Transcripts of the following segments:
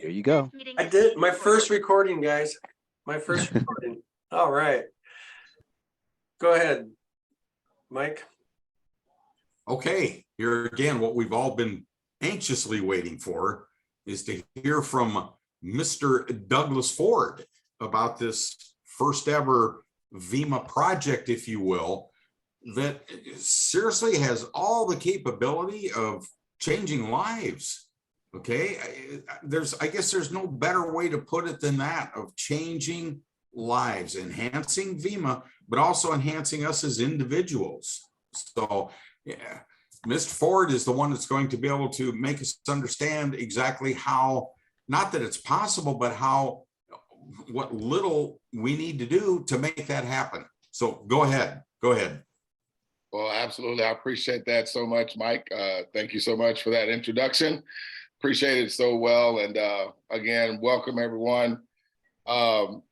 Here you go. I did my first recording, guys. My first recording. All right. Go ahead, Mike. Okay, here again, what we've all been anxiously waiting for is to hear from Mr. Douglas Ford about this first ever VEMA project, if you will, that seriously has all the capability of changing lives. Okay, I guess there's no better way to put it than that, of changing lives, enhancing VEMA, but also enhancing us as individuals. So yeah, Mr. Ford is the one that's going to be able to make us understand exactly how, not that it's possible, but what little we need to do to make that happen. So go ahead. Well, absolutely. I appreciate that so much, Mike. Thank you so much for that introduction. Appreciate it so well. And again, welcome everyone. Honored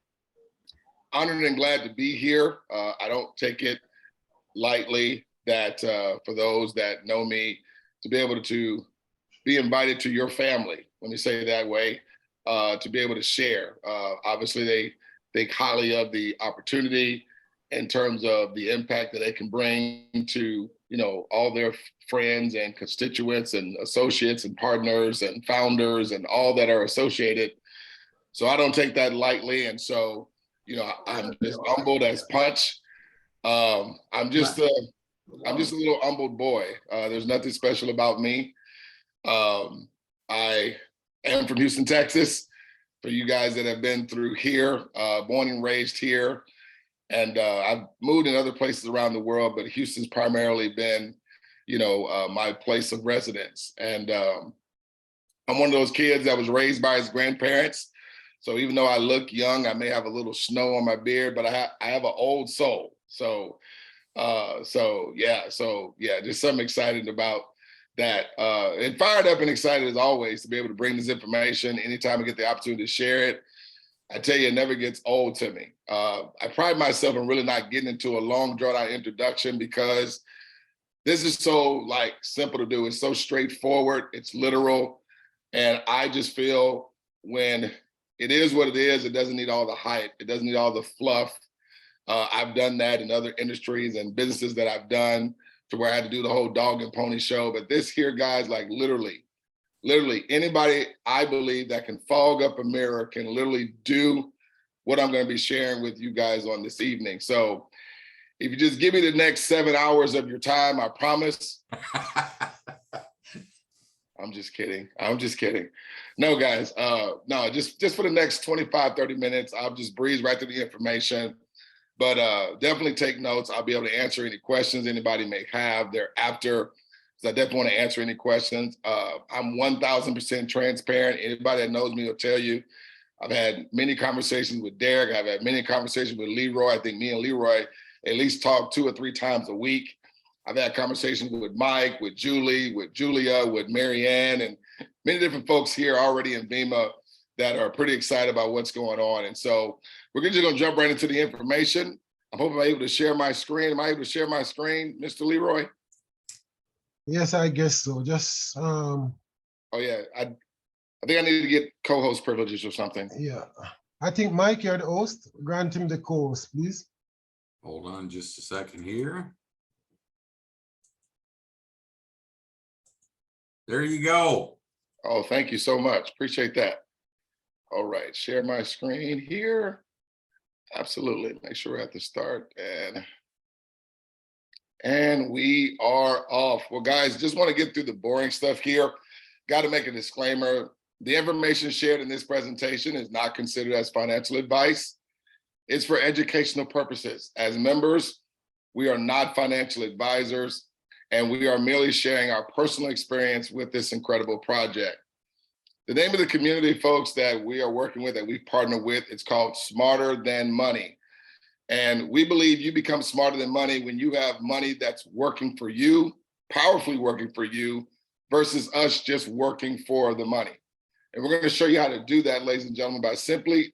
and glad to be here. I don't take it lightly that for those that know me, to be able to be invited to your family, let me say it that way, to be able to share. Obviously, they think highly of the opportunity in terms of the impact that they can bring to, all their friends and constituents and associates and partners and founders and all that are associated. So I don't take that lightly. And so, I'm just humbled as punch. I'm just a little humbled boy. There's nothing special about me. I am from Houston, Texas. For you guys that have been through here, born and raised here. And I've moved in other places around the world, but Houston's primarily been, my place of residence. And I'm one of those kids that was raised by his grandparents. So even though I look young, I may have a little snow on my beard, but I have an old soul. So just something excited about that. And fired up and excited as always to be able to bring this information anytime I get the opportunity to share it. I tell you, it never gets old to me. I pride myself in really not getting into a long drawn out introduction because this is so simple to do. It's so straightforward. It's literal. And I just feel when it is what it is, it doesn't need all the hype. It doesn't need all the fluff. I've done that in other industries and businesses that I've done to where I had to do the whole dog and pony show. But this here, guys, literally anybody I believe that can fog up a mirror can literally do what I'm going to be sharing with you guys on this evening. So if you just give me the next 7 hours of your time, I promise. I'm just kidding. No, guys, no, just for the next 25, 30 minutes, I'll just breeze right through the information. But definitely take notes. I'll be able to answer any questions anybody may have thereafter. So I definitely want to answer any questions. I'm 1000% transparent. Anybody that knows me will tell you, I've had many conversations with Derek. I've had many conversations with Leroy. I think me and Leroy at least talk 2 or 3 times a week. I've had conversations with Mike, with Julie, with Julia, with Marianne, and many different folks here already in VEMA that are pretty excited about what's going on. And so we're just going to jump right into the information. I'm hoping I'm able to share my screen. Am I able to share my screen, Mr. Leroy? Yes, I guess so. Just Oh yeah, I think I need to get co-host privileges or something. yeah. I think Mike, you're the host. Grant him the co-host, please. Hold on just a second here. There you go. Oh, thank you so much. Appreciate that. All right, share my screen here. Absolutely. Make sure we're at the start and we are off. Well, guys, just want to get through the boring stuff here. Got to make a disclaimer. The information shared in this presentation is not considered as financial advice. It's for educational purposes. As members, we are not financial advisors, and we are merely sharing our personal experience with this incredible project. The name of the community, folks, that we are working with, that we partner with, it's called Smarter Than Money. And we believe you become smarter than money when you have money that's working for you, powerfully working for you, versus us just working for the money. And we're going to show you how to do that, ladies and gentlemen, by simply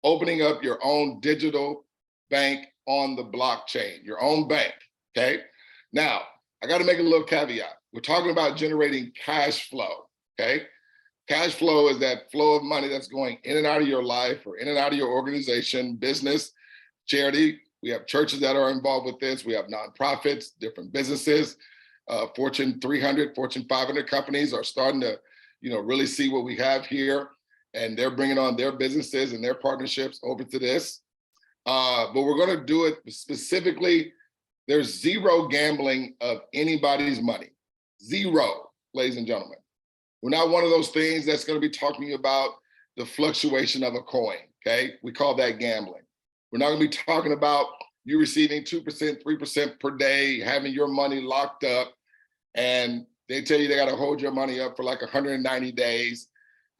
opening up your own digital bank on the blockchain, your own bank, okay? Now, I got to make a little caveat. We're talking about generating cash flow, okay? Cash flow is that flow of money that's going in and out of your life or in and out of your organization, business, charity. We have churches that are involved with this. We have nonprofits, different businesses. Fortune 300, Fortune 500 companies are starting to, really see what we have here, and they're bringing on their businesses and their partnerships over to this. But we're going to do it specifically. There's zero gambling of anybody's money. Zero, ladies and gentlemen. We're not one of those things that's going to be talking about the fluctuation of a coin, okay? We call that gambling. We're not going to be talking about you receiving 2%, 3% per day, having your money locked up, and they tell you they got to hold your money up for like 190 days.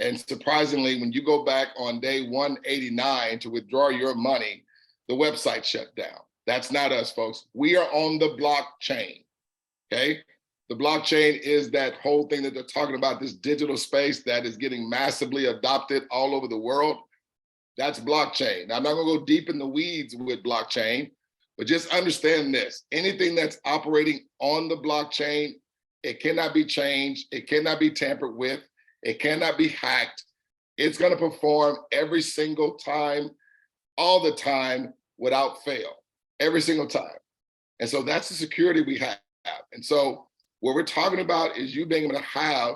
And surprisingly, when you go back on day 189 to withdraw your money, the website shut down. That's not us, folks. We are on the blockchain, okay? The blockchain is that whole thing that they're talking about, this digital space that is getting massively adopted all over the world. That's blockchain. Now, I'm not gonna go deep in the weeds with blockchain, but just understand this. Anything that's operating on the blockchain, it cannot be changed. It cannot be tampered with. It cannot be hacked. It's gonna perform every single time, all the time, without fail, every single time. And so that's the security we have. And so what we're talking about is you being able to have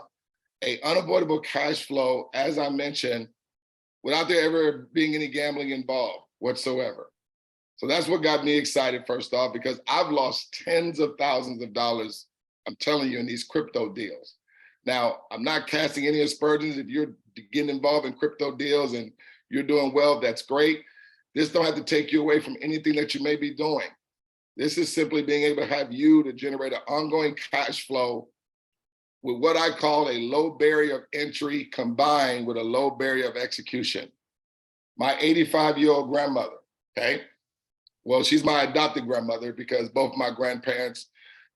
an unavoidable cash flow, as I mentioned, without there ever being any gambling involved whatsoever. So that's what got me excited, first off, because I've lost tens of thousands of dollars, I'm telling you, in these crypto deals. Now, I'm not casting any aspersions. If you're getting involved in crypto deals and you're doing well, that's great. This don't have to take you away from anything that you may be doing. This is simply being able to have you to generate an ongoing cash flow with what I call a low barrier of entry combined with a low barrier of execution. My 85-year-old grandmother, okay? Well, she's my adopted grandmother because both my grandparents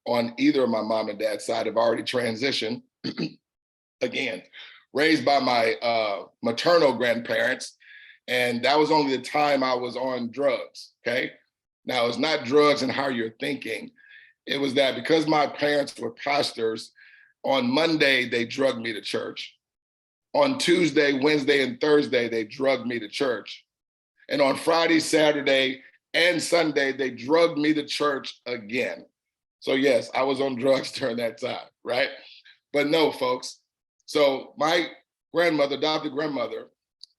on either of my mom and dad's side have already transitioned. Again, raised by my maternal grandparents. And that was only the time I was on drugs, okay? Now, it's not drugs and how you're thinking. It was that because my parents were pastors, on Monday, they drugged me to church. On Tuesday, Wednesday, and Thursday, they drugged me to church. And on Friday, Saturday, and Sunday, they drugged me to church again. So yes, I was on drugs during that time, right? But no, folks. So my grandmother, adopted grandmother,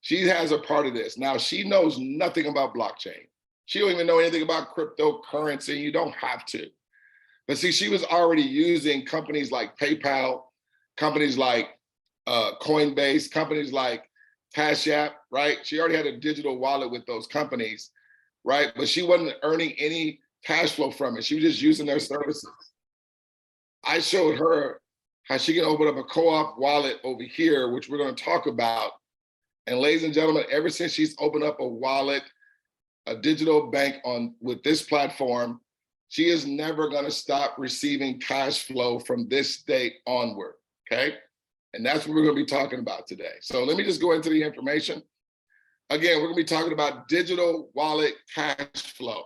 she has a part of this. Now, she knows nothing about blockchain. She don't even know anything about cryptocurrency. You don't have to. But see, she was already using companies like PayPal, companies like Coinbase, companies like Cash App, right? She already had a digital wallet with those companies, right? But she wasn't earning any cash flow from it. She was just using their services. I showed her how she can open up a co-op wallet over here, which we're going to talk about. And ladies and gentlemen, ever since she's opened up a wallet, a digital bank with this platform, she is never going to stop receiving cash flow from this date onward, okay? And that's what we're going to be talking about today. So let me just go into the information. Again, we're going to be talking about digital wallet cash flow.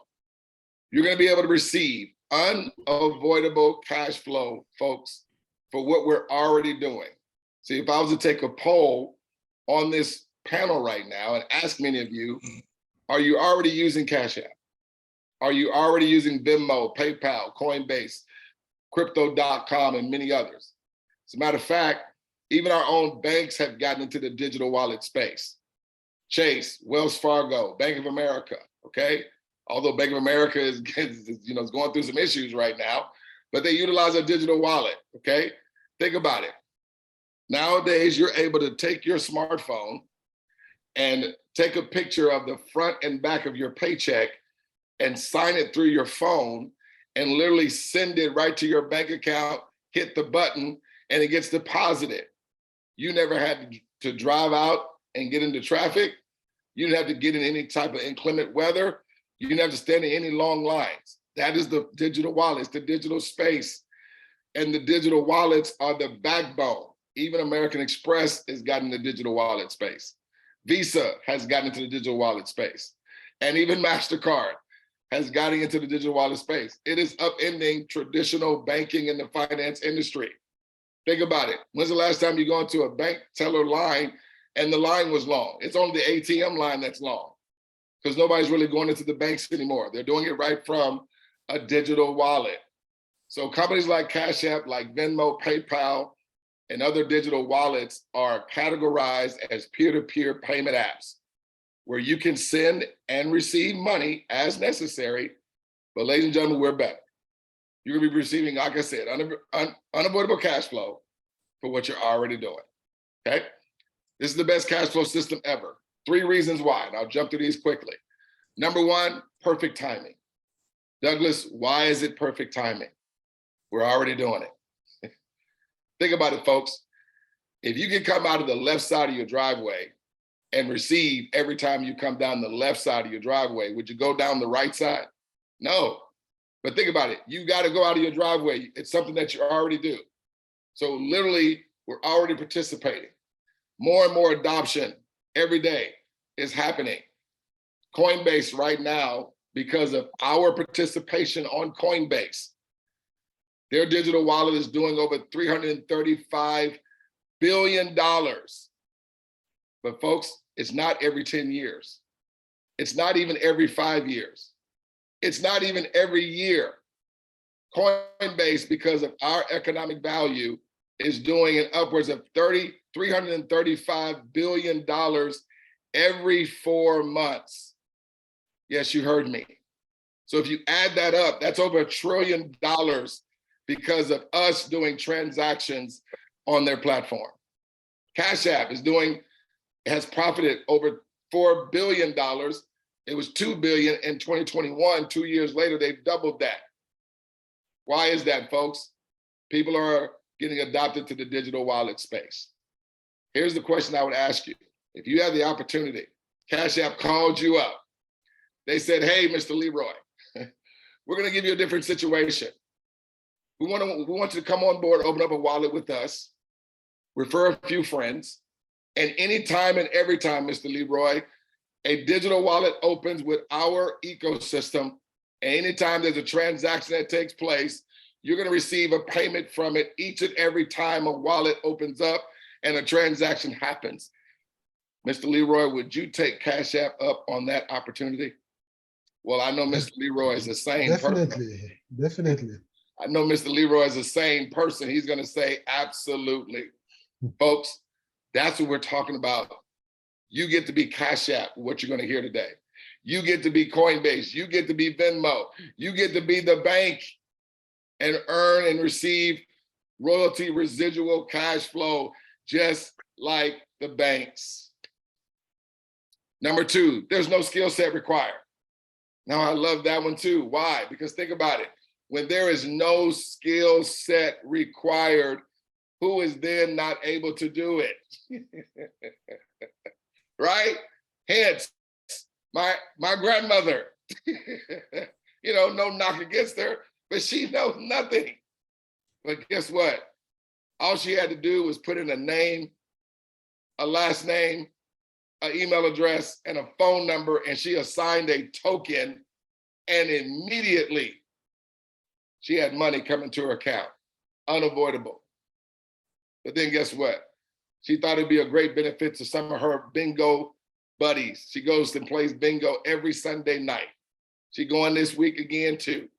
You're going to be able to receive unavoidable cash flow, folks, for what we're already doing. See, if I was to take a poll on this panel right now and ask many of you, are you already using Cash App? Are you already using Venmo, PayPal, Coinbase, Crypto.com, and many others? As a matter of fact, even our own banks have gotten into the digital wallet space. Chase, Wells Fargo, Bank of America, okay? Although Bank of America is going through some issues right now, but they utilize a digital wallet, okay? Think about it. Nowadays, you're able to take your smartphone and take a picture of the front and back of your paycheck and sign it through your phone and literally send it right to your bank account, hit the button, and it gets deposited. You never had to drive out and get into traffic. You didn't have to get in any type of inclement weather. You didn't have to stand in any long lines. That is the digital wallets, the digital space. And the digital wallets are the backbone. Even American Express has gotten the digital wallet space. Visa has gotten into the digital wallet space. And even MasterCard has gotten into the digital wallet space. It is upending traditional banking in the finance industry. Think about it. When's the last time you go into a bank teller line and the line was long? It's only the ATM line that's long because nobody's really going into the banks anymore. They're doing it right from a digital wallet. So companies like Cash App, like Venmo, PayPal, and other digital wallets are categorized as peer-to-peer payment apps where you can send and receive money as necessary. But ladies and gentlemen, we're better. You're gonna be receiving, like I said, unavoidable cash flow for what you're already doing, okay? This is the best cash flow system ever. 3 reasons why, and I'll jump through these quickly. Number 1, perfect timing. Douglas, why is it perfect timing? We're already doing it. Think about it, folks. If you can come out of the left side of your driveway and receive every time you come down the left side of your driveway, would you go down the right side? No. But think about it. You got to go out of your driveway. It's something that you already do. So literally, we're already participating. More and more adoption every day is happening. Coinbase right now, because of our participation on Coinbase, their digital wallet is doing over $335 billion. But folks, it's not every 10 years. It's not even every 5 years. It's not even every year. Coinbase, because of our economic value, is doing an upwards of $335 billion every 4 months. Yes, you heard me. So if you add that up, that's over $1 trillion because of us doing transactions on their platform. Cash App has profited over $4 billion. It was $2 billion in 2021. 2 years later, they've doubled that. Why is that, folks? People are getting adopted to the digital wallet space. Here's the question I would ask you. If you had the opportunity, Cash App called you up. They said, hey, Mr. Leroy, we're going to give you a different situation. We want you to come on board, open up a wallet with us, refer a few friends, and anytime and every time, Mr. Leroy, a digital wallet opens with our ecosystem, and anytime there's a transaction that takes place, you're going to receive a payment from it each and every time a wallet opens up and a transaction happens. Mr. Leroy, would you take Cash App up on that opportunity? Well, I know Mr. Leroy is a sane person. Definitely. I know Mr. Leroy is a sane person. He's going to say, absolutely. Folks, that's what we're talking about. You get to be Cash App, what you're going to hear today. You get to be Coinbase. You get to be Venmo. You get to be the bank and earn and receive royalty residual cash flow, just like the banks. Number 2, there's no skill set required. Now, I love that one too. Why? Because think about it. When there is no skill set required, who is then not able to do it? Right? Hence, my grandmother, no knock against her, but she knows nothing. But guess what? All she had to do was put in a name, a last name, an email address, and a phone number, and she assigned a token, and immediately she had money coming to her account. Unavoidable. But then guess what? She thought it'd be a great benefit to some of her bingo buddies. She goes and plays bingo every Sunday night. She going this week again too.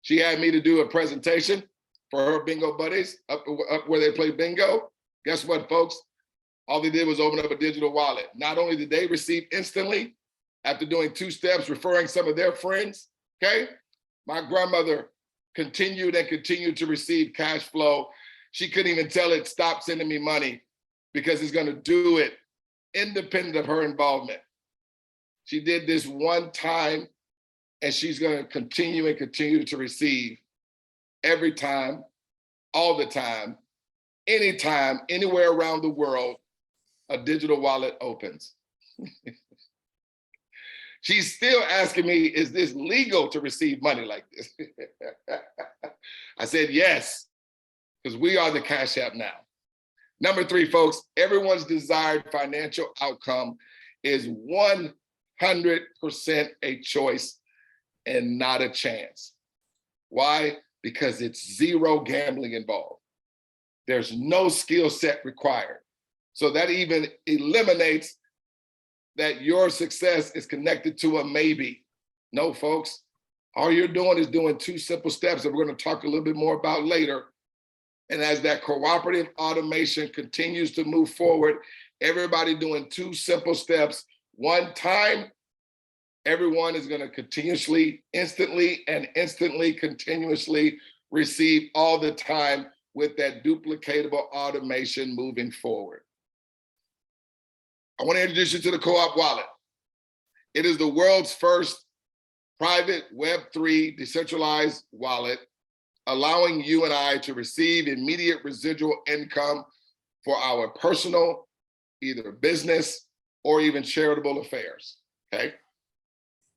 She had me to do a presentation for her bingo buddies up where they play bingo. Guess what, folks? All they did was open up a digital wallet. Not only did they receive instantly, after doing 2 steps, referring some of their friends, okay? My grandmother continued to receive cash flow. She couldn't even tell it, stop sending me money, because it's gonna do it independent of her involvement. She did this one time, and she's gonna continue to receive every time, all the time, anytime, anywhere around the world, a digital wallet opens. She's still asking me, is this legal to receive money like this? I said, yes, because we are the Cash App now. Number 3, folks, everyone's desired financial outcome is 100% a choice and not a chance. Why? Because it's zero gambling involved. There's no skill set required. So that even eliminates that your success is connected to a maybe. No, folks, all you're doing is doing 2 simple steps that we're going to talk a little bit more about later. And as that cooperative automation continues to move forward, everybody doing 2 simple steps, one time, everyone is going to continuously, instantly, continuously receive all the time with that duplicatable automation moving forward. I want to introduce you to the Co-op Wallet. It is the world's first private Web3 decentralized wallet, allowing you and I to receive immediate residual income for our personal, either business or even charitable affairs, okay?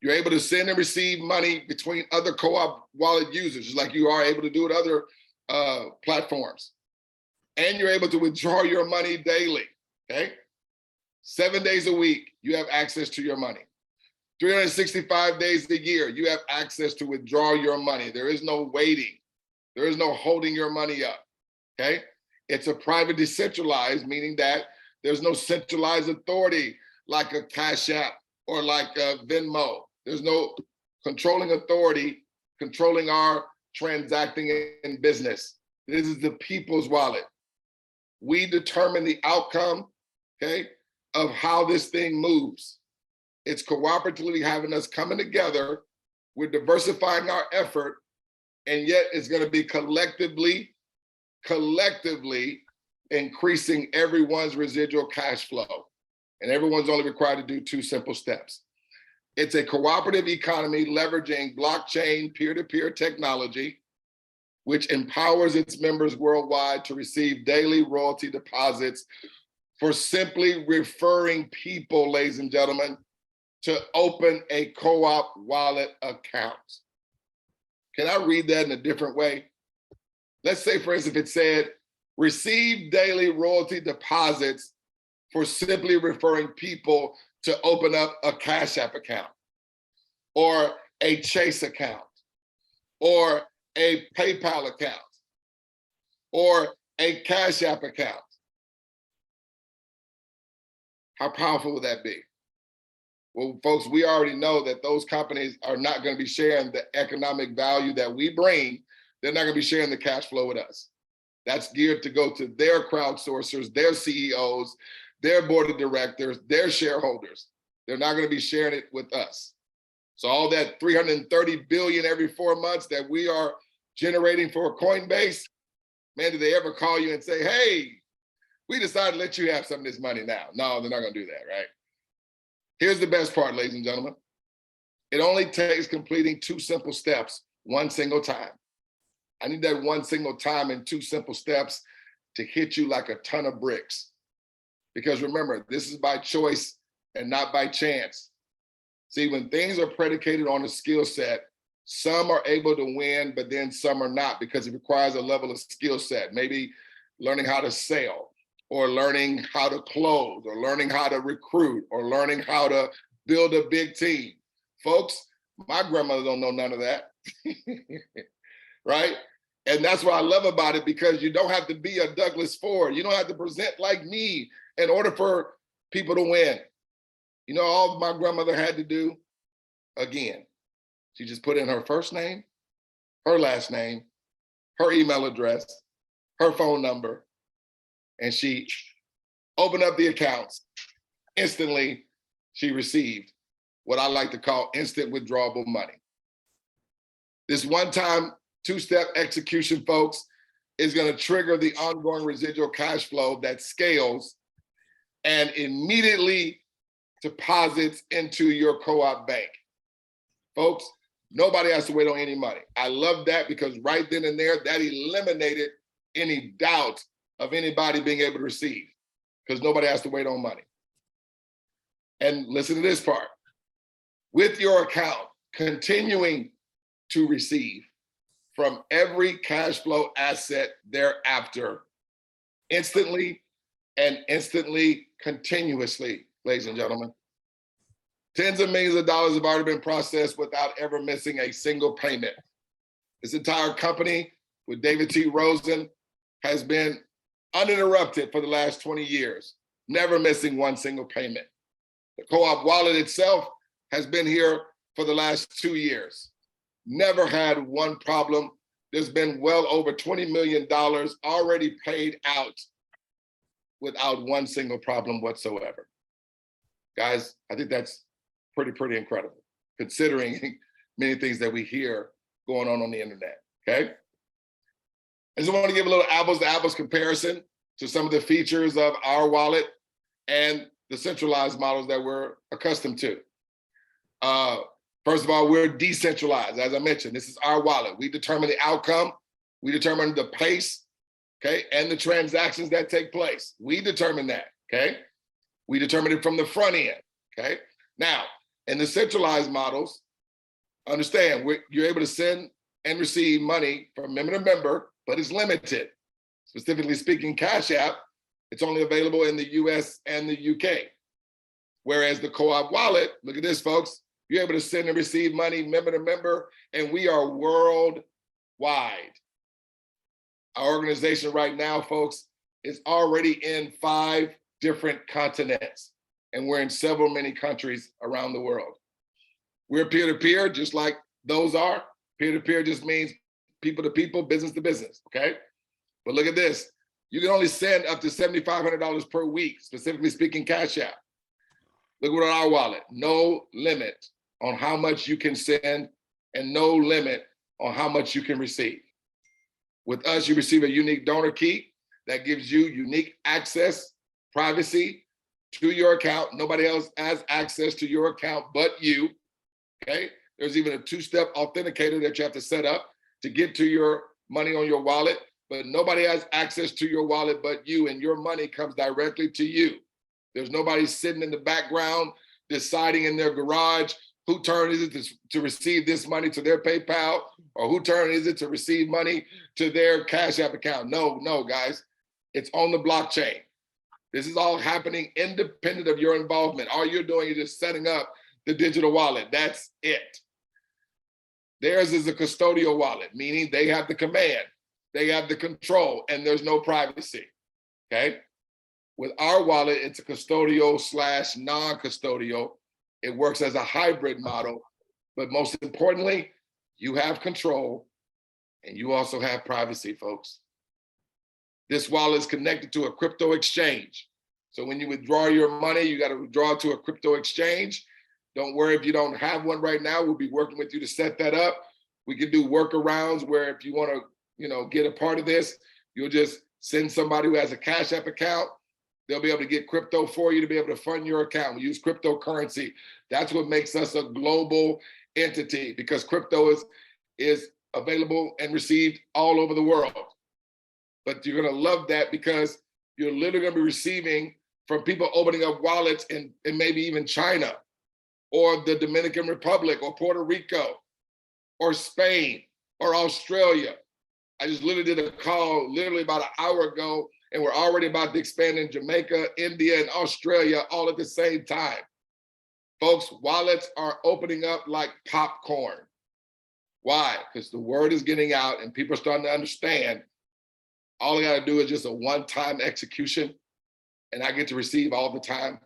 You're able to send and receive money between other Co-op Wallet users, just like you are able to do with other platforms. And you're able to withdraw your money daily, okay? 7 days a week, you have access to your money. 365 days a year, you have access to withdraw your money. There is no waiting. There is no holding your money up, okay? It's a private decentralized, meaning that there's no centralized authority like a Cash App or like a Venmo. There's no controlling authority controlling our transacting in business. This is the people's wallet. We determine the outcome, okay, of how this thing moves. It's cooperatively having us coming together. We're diversifying our effort, and yet it's going to be collectively increasing everyone's residual cash flow. And everyone's only required to do 2 simple steps. It's a cooperative economy leveraging blockchain peer-to-peer technology, which empowers its members worldwide to receive daily royalty deposits for simply referring people, ladies and gentlemen, to open a Co-op Wallet account. Can I read that in a different way? Let's say, for instance, if it said, receive daily royalty deposits for simply referring people to open up a Cash App account, or a Chase account, or a PayPal account, or a Cash App account. How powerful would that be? Well, folks, we already know that those companies are not going to be sharing the economic value that we bring. They're not going to be sharing the cash flow with us. That's geared to go to their crowdsourcers, their CEOs, their board of directors, their shareholders. They're not going to be sharing it with us. So all that 330 billion every 4 months that we are generating for Coinbase, man, did they ever call you and say, hey, we decided to let you have some of this money now? No, they're not going to do that, right? Here's the best part, ladies and gentlemen. It only takes completing 2 simple steps, one single time. I need that one single time and 2 simple steps to hit you like a ton of bricks. Because remember, this is by choice and not by chance. See, when things are predicated on a skill set, some are able to win, but then some are not, because it requires a level of skill set. Maybe learning how to sell, or learning how to close, or learning how to recruit, or learning how to build a big team. Folks, my grandmother don't know none of that, right? And that's what I love about it, because you don't have to be a Douglas Ford. You don't have to present like me in order for people to win. You know, all my grandmother had to do, again, she just put in her first name, her last name, her email address, her phone number, and she opened up the accounts. Instantly, she received what I like to call instant withdrawable money. This one-time 2-step execution, folks, is going to trigger the ongoing residual cash flow that scales and immediately deposits into your Co-op bank. Folks, nobody has to wait on any money. I love that, because right then and there, that eliminated any doubt of anybody being able to receive, because nobody has to wait on money. And listen to this part. With your account continuing to receive from every cash flow asset thereafter, instantly and instantly, continuously, ladies and gentlemen. Tens of millions of dollars have already been processed without ever missing a single payment. This entire company with David T. Rosen has been uninterrupted for the last 20 years, never missing one single payment. The Co-op wallet itself has been here for the last 2 years. Never had one problem. There's been well over $20 million already paid out without one single problem whatsoever. Guys, I think that's pretty incredible, considering many things that we hear going on the internet, okay? I just want to give a little apples to apples comparison to some of the features of our wallet and the centralized models that we're accustomed to. First of all, we're decentralized. As I mentioned, this is our wallet. We determine the outcome. We determine the pace, okay, and the transactions that take place. We determine that, okay? We determine it from the front end, okay? Now, in the centralized models, understand, you're able to send and receive money from member to member, but it's limited. Specifically speaking, Cash App, it's only available in the US and the UK. Whereas the Co-op wallet, look at this, folks, you're able to send and receive money member to member, and we are worldwide. Our organization right now, folks, is already in 5 different continents, and we're in several many countries around the world. We're peer-to-peer, just like those are. Peer-to-peer just means people to people, business to business, okay? But look at this. You can only send up to $7,500 per week, specifically speaking Cash App. Look at our wallet, no limit on how much you can send and no limit on how much you can receive. With us, you receive a unique donor key that gives you unique access, privacy to your account. Nobody else has access to your account but you, okay? There's even a 2-step authenticator that you have to set up to get to your money on your wallet, but nobody has access to your wallet but you, and your money comes directly to you. There's nobody sitting in the background deciding in their garage who turn is it to receive this money to their PayPal, or who turn is it to receive money to their Cash App account. No, guys, it's on the blockchain. This is all happening independent of your involvement. All you're doing is just setting up the digital wallet. That's it. Theirs is a custodial wallet, meaning they have the command, they have the control, and there's no privacy, okay? With our wallet, it's a custodial / non-custodial. It works as a hybrid model, but most importantly, you have control and you also have privacy, folks. This wallet is connected to a crypto exchange. So when you withdraw your money, you got to withdraw to a crypto exchange. Don't worry if you don't have one right now. We'll be working with you to set that up. We can do workarounds where if you want to, get a part of this, you'll just send somebody who has a Cash App account. They'll be able to get crypto for you to be able to fund your account. We use cryptocurrency. That's what makes us a global entity, because crypto is available and received all over the world. But you're going to love that because you're literally going to be receiving from people opening up wallets in maybe even China or the Dominican Republic or Puerto Rico or Spain or Australia. I just literally did a call literally about an hour ago, and we're already about to expand in Jamaica, India, and Australia all at the same time. Folks, wallets are opening up like popcorn. Why? Because the word is getting out and people are starting to understand all I gotta do is just a one-time execution, and I get to receive all the time,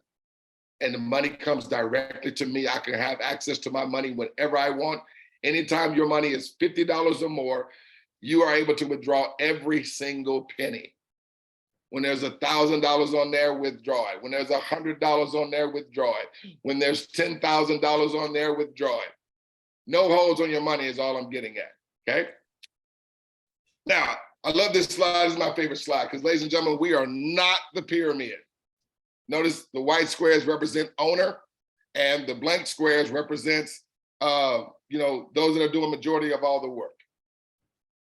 and the money comes directly to me. I can have access to my money whenever I want. Anytime your money is $50 or more, you are able to withdraw every single penny. When there's $1,000 on there, withdraw it. When there's $100 on there, withdraw it. When there's $10,000 on there, withdraw it. No holds on your money is all I'm getting at, okay? Now, I love this slide. This is my favorite slide because, ladies and gentlemen, we are not the pyramid. Notice the white squares represent owner and the blank squares represents, those that are doing majority of all the work.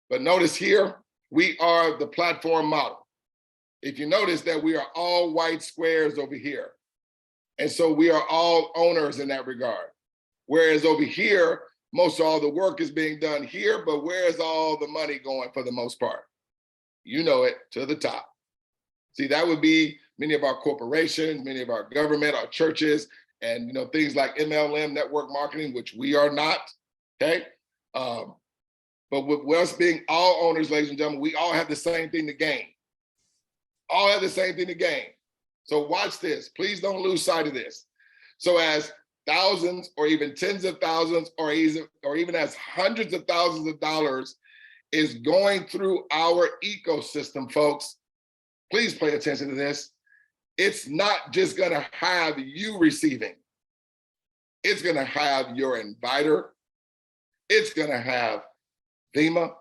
But notice here, we are the platform model. If you notice that we are all white squares over here. And so we are all owners in that regard. Whereas over here, most of all the work is being done here, but where's all the money going for the most part? You know it, to the top. See, that would be many of our corporations, many of our government, our churches, and things like MLM, network marketing, which we are not, okay? But with us being all owners, ladies and gentlemen, we all have the same thing to gain. all have the same thing to gain. So watch this. Please don't lose sight of this. So as thousands or even tens of thousands or even as hundreds of thousands of dollars is going through our ecosystem, folks, please pay attention to this. It's not just going to have you receiving. It's going to have your inviter. It's going to have Vemma.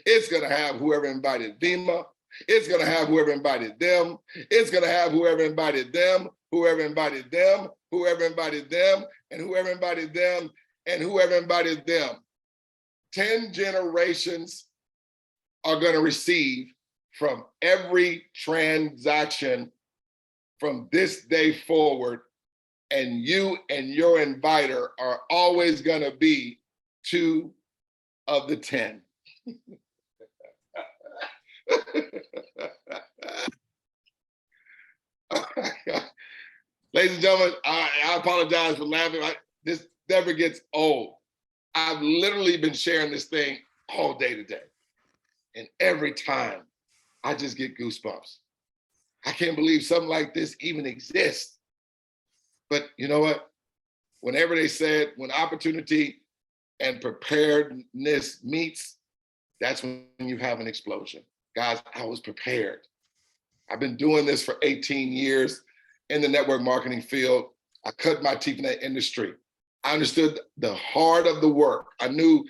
It's going to have whoever invited Vemma. It's going to have whoever invited them. It's going to have whoever invited them, whoever invited them, whoever invited them, and whoever invited them, and whoever invited them. 10 generations are going to receive from every transaction from this day forward, and you and your inviter are always going to be 2 of the 10. Ladies and gentlemen, I apologize for laughing. This never gets old. I've literally been sharing this thing all day today. And every time I just get goosebumps. I can't believe something like this even exists. But you know what? Whenever they said, when opportunity and preparedness meets, that's when you have an explosion. Guys, I was prepared. I've been doing this for 18 years in the network marketing field. I cut my teeth in that industry. I understood the heart of the work. I knew,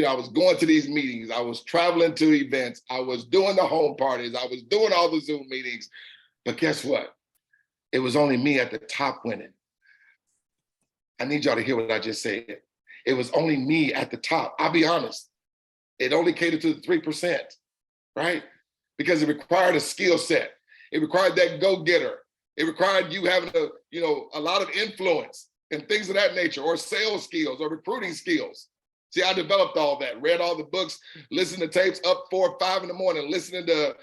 I was going to these meetings. I was traveling to events. I was doing the home parties. I was doing all the Zoom meetings. But guess what? It was only me at the top winning. I need y'all to hear what I just said. It was only me at the top. I'll be honest. It only catered to the 3%, right? Because it required a skill set. It required that go-getter. It required you having a lot of influence and things of that nature, or sales skills or recruiting skills. See, I developed all that, read all the books, listened to tapes up 4 or 5 in the morning, listening to,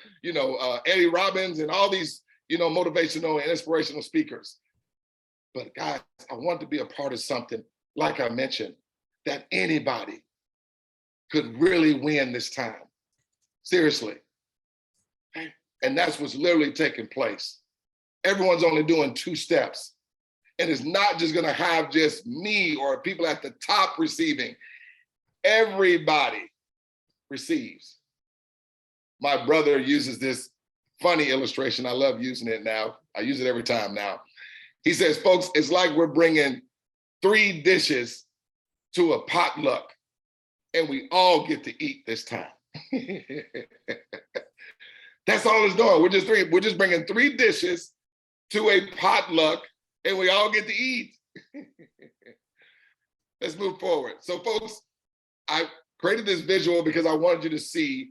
Eddie Robbins and all these, motivational and inspirational speakers. But guys, I want to be a part of something, like I mentioned, that anybody could really win this time. Seriously. And that's what's literally taking place. Everyone's only doing 2 steps. And it's not just going to have just me or people at the top receiving. Everybody receives. My brother uses this funny illustration. I love using it now. I use it every time now. He says, folks, it's like we're bringing 3 dishes to a potluck and we all get to eat this time. That's all it's doing. We're just bringing 3 dishes to a potluck and we all get to eat. Let's move forward. So folks, I created this visual because I wanted you to see,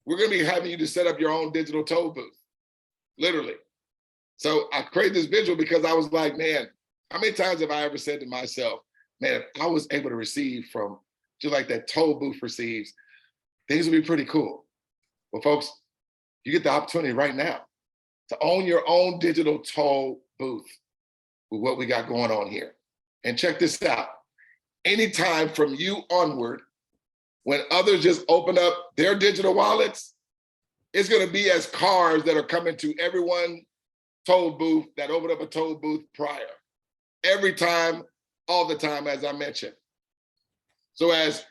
we're going to be having you to set up your own digital toll booth, literally. So I created this visual because I was like, man, how many times have I ever said to myself, man, if I was able to receive from just like that toll booth receives, things would be pretty cool. Well, folks, you get the opportunity right now to own your own digital toll booth with what we got going on here. And check this out. Anytime from you onward, when others just open up their digital wallets, it's going to be as cars that are coming to everyone toll booth that opened up a toll booth prior. Every time, all the time, as I mentioned. So as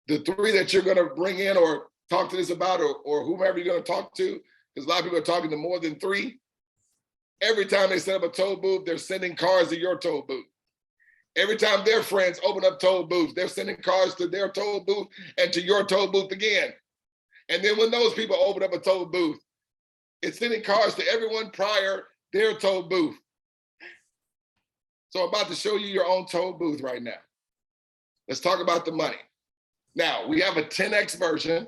the 3 that you're going to bring in or talk to this about, or whomever you're going to talk to, because a lot of people are talking to more than 3, every time they set up a toll booth, they're sending cars to your toll booth. Every time their friends open up toll booths, they're sending cars to their toll booth and to your toll booth again. And then when those people open up a toll booth, it's sending cars to everyone prior their toll booth. So I'm about to show you your own toll booth right now. Let's talk about the money. Now, we have a 10X version,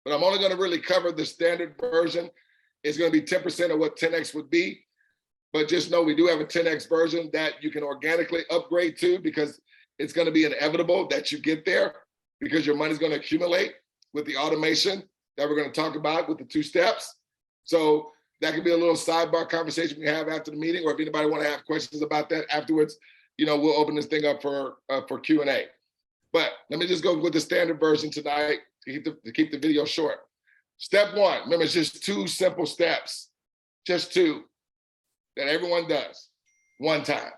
but I'm only going to really cover the standard version. It's going to be 10% of what 10X would be. But just know we do have a 10X version that you can organically upgrade to, because it's going to be inevitable that you get there, because your money's going to accumulate with the automation that we're going to talk about with the 2 steps. So that could be a little sidebar conversation we have after the meeting, or if anybody want to have questions about that afterwards, we'll open this thing up for Q&A. But let me just go with the standard version tonight to keep the video short. Step 1, remember, it's just 2 simple steps. just two, that everyone does one time.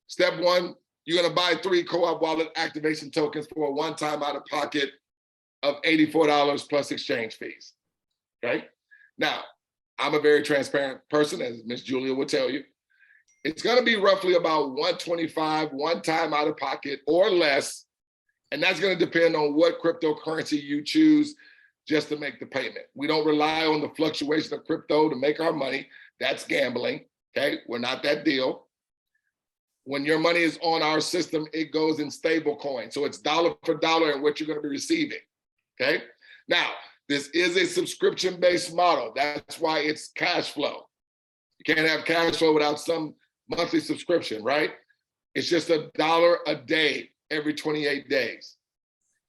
Step one, you're gonna buy 3 Co-op wallet activation tokens for a one-time out of pocket of $84 plus exchange fees, okay? Now, I'm a very transparent person, as Miss Julia will tell you. It's gonna be roughly about $125 one time out of pocket or less, and that's gonna depend on what cryptocurrency you choose just to make the payment. We don't rely on the fluctuation of crypto to make our money. That's gambling, okay? We're not that deal. When your money is on our system, it goes in stable coin. So it's dollar for dollar and what you're gonna be receiving, okay? Now, this is a subscription-based model. That's why it's cash flow. You can't have cash flow without some monthly subscription, right? It's just $1 a day every 28 days.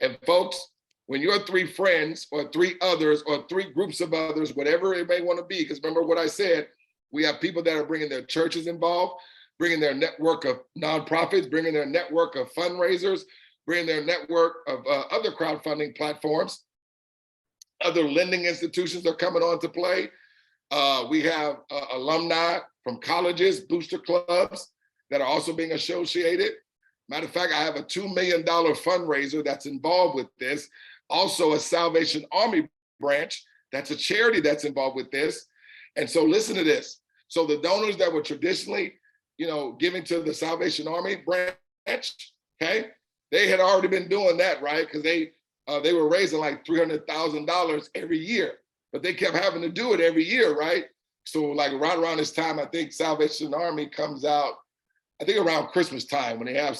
And folks, when you're 3 friends or 3 others or 3 groups of others, whatever it may want to be, because remember what I said, we have people that are bringing their churches involved, bringing their network of nonprofits, bringing their network of fundraisers, bringing their network of other crowdfunding platforms. Other lending institutions are coming on to play. We have alumni from colleges, booster clubs that are also being associated. Matter of fact, I have a $2 million fundraiser that's involved with this. Also a Salvation Army branch, that's a charity that's involved with this. And so listen to this. So the donors that were traditionally, giving to the Salvation Army branch, okay, they had already been doing that, right? Because they were raising like $300,000 every year, but they kept having to do it every year, right? So like right around this time, I think Salvation Army comes out, I think around Christmas time when they have,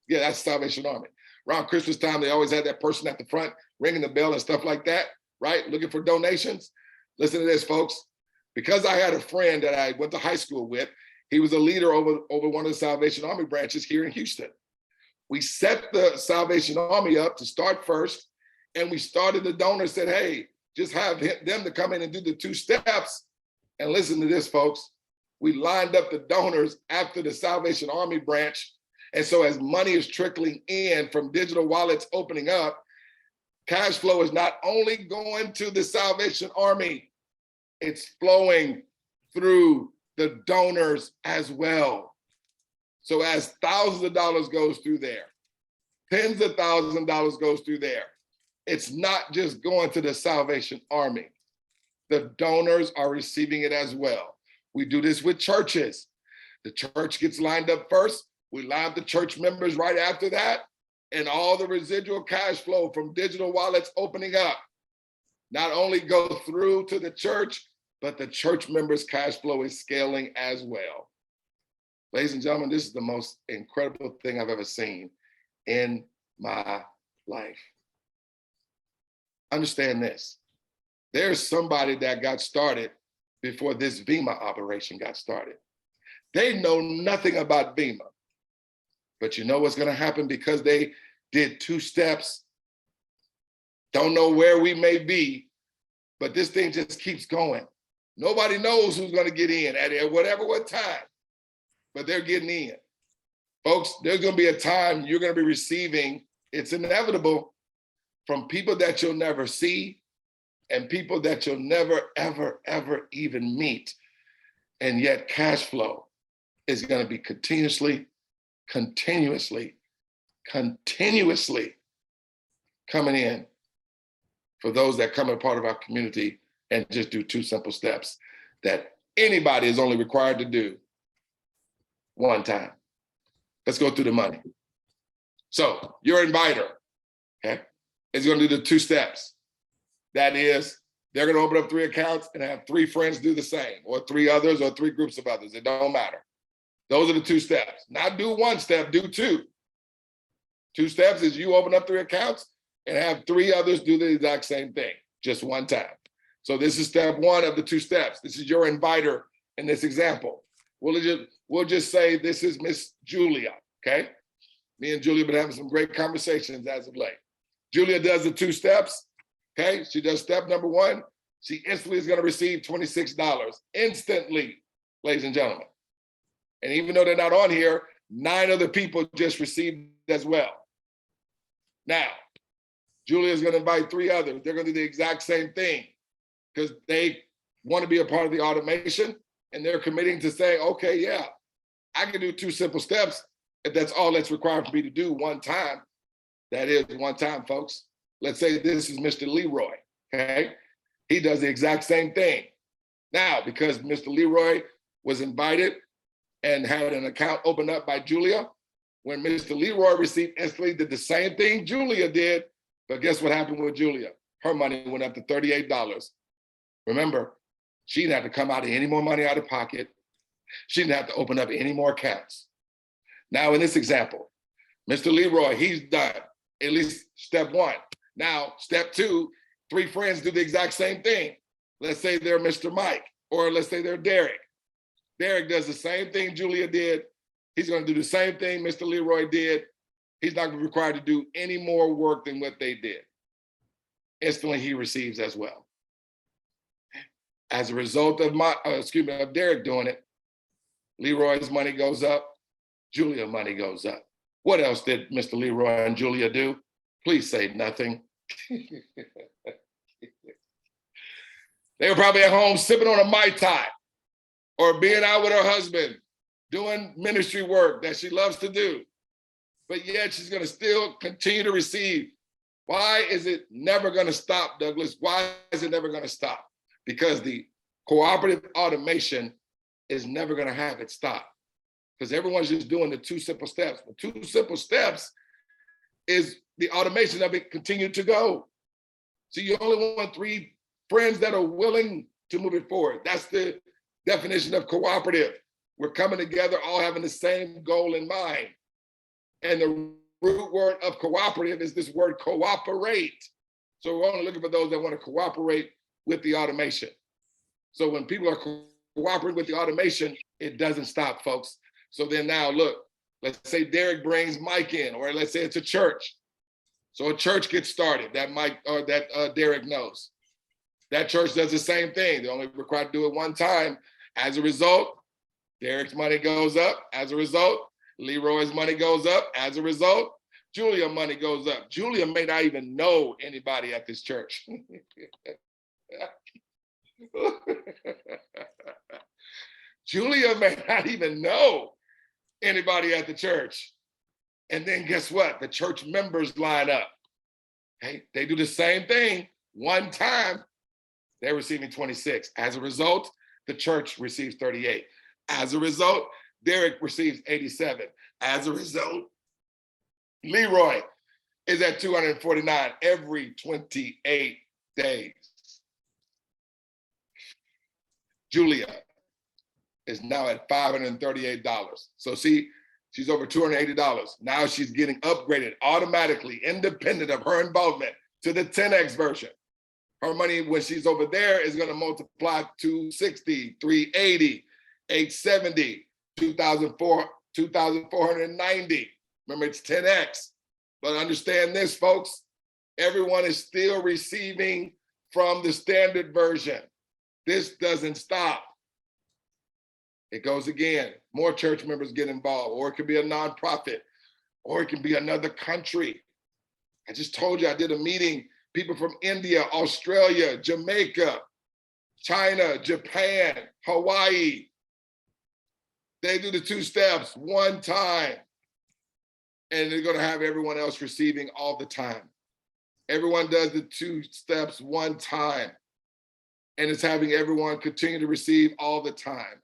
that's Salvation Army. Around Christmas time, they always had that person at the front ringing the bell and stuff like that, right? Looking for donations. Listen to this, folks. Because I had a friend that I went to high school with, he was a leader over one of the Salvation Army branches here in Houston. We set the Salvation Army up to start first, and we started the donors, said, hey, just have them to come in and do the 2 steps. And listen to this, folks. We lined up the donors after the Salvation Army branch. And so as money is trickling in from digital wallets opening up, cash flow is not only going to the Salvation Army, it's flowing through the donors as well. So as thousands of dollars goes through there, tens of thousands of dollars goes through there, it's not just going to the Salvation Army. The donors are receiving it as well. We do this with churches. The church gets lined up first. We line the church members right after that, and all the residual cash flow from digital wallets opening up not only go through to the church, but the church members' cash flow is scaling as well. Ladies and gentlemen, this is the most incredible thing I've ever seen in my life. Understand this. There's somebody that got started before this Vemma operation got started. They know nothing about Vemma. But you know what's going to happen because they did 2 steps? Don't know where we may be, but this thing just keeps going. Nobody knows who's going to get in at what time, but they're getting in. Folks, there's going to be a time you're going to be receiving, it's inevitable, from people that you'll never see and people that you'll never, ever, ever even meet. And yet cash flow is going to be continuously coming in for those that come a part of our community and just do 2 simple steps that anybody is only required to do one time. Let's go through the money. So your inviter, okay, is going to do the 2 steps. That is, they're going to open up 3 accounts and have 3 friends do the same, or 3 others, or 3 groups of others. It don't matter. Those are the 2 steps. Not do 1 step, do 2. 2 steps is you open up 3 accounts and have 3 others do the exact same thing, just one time. So this is step 1 of the 2 steps. This is your inviter in this example. We'll just say this is Miss Julia, okay? Me and Julia have been having some great conversations as of late. Julia does the 2 steps, okay? She does step number 1. She instantly is gonna receive $26, instantly, ladies and gentlemen. And even though they're not on here, 9 other people just received as well. Now, Julia is gonna invite 3 others. They're gonna do the exact same thing because they want to be a part of the automation and they're committing to say, okay, yeah, I can do 2 simple steps if that's all that's required for me to do one time. That is one time, folks. Let's say this is Mr. Leroy, okay? He does the exact same thing. Now, because Mr. Leroy was invited and had an account opened up by Julia, when Mr. Leroy received instantly did the same thing Julia did, but guess what happened with Julia? Her money went up to $38. Remember, she didn't have to come out of any more money out of pocket. She didn't have to open up any more accounts. Now, in this example, Mr. Leroy, he's done at least step 1. Now, step 2, 3 friends do the exact same thing. Let's say they're Mr. Mike, or let's say they're Derek. Derek does the same thing Julia did. He's going to do the same thing Mr. Leroy did. He's not going to be required to do any more work than what they did. Instantly, he receives as well. As a result of of Derek doing it, Leroy's money goes up, Julia's money goes up. What else did Mr. Leroy and Julia do? Please say nothing. They were probably at home sipping on a Mai Tai or being out with her husband, doing ministry work that she loves to do. But yet she's going to still continue to receive. Why is it never going to stop, Douglas? Why is it never going to stop? Because the cooperative automation is never going to have it stop. Because everyone's just doing the 2 simple steps. The 2 simple steps is the automation of it continue to go. So you only want 3 friends that are willing to move it forward. That's the definition of cooperative. We're coming together, all having the same goal in mind. And the root word of cooperative is this word cooperate. So we're only looking for those that want to cooperate with the automation. So when people are cooperating with the automation, it doesn't stop, folks. So then now look, let's say Derek brings Mike in, or let's say it's a church. So a church gets started that Mike or that Derek knows. That church does the same thing. They're only required to do it one time. As a result, Derek's money goes up. As a result, Leroy's money goes up. As a result, Julia's money goes up. Julia may not even know anybody at this church. Julia may not even know anybody at the church. And then guess what? The church members line up. Okay? They do the same thing one time. They're receiving 26. As a result, the church receives 38. As a result, Derek receives 87. As a result, Leroy is at 249 every 28 days. Julia is now at $538. So see, she's over $280. Now she's getting upgraded automatically, independent of her involvement, to the 10X version. Her money, when she's over there, is going to multiply 260, 380, 870, 2,490. Remember, it's 10X. But understand this, folks. Everyone is still receiving from the standard version. This doesn't stop. It goes again. More church members get involved, or it could be a nonprofit, or it can be another country. I just told you I did a meeting. People from India, Australia, Jamaica, China, Japan, Hawaii. They do the 2 steps one time. And they're going to have everyone else receiving all the time. Everyone does the 2 steps one time. And it's having everyone continue to receive all the time.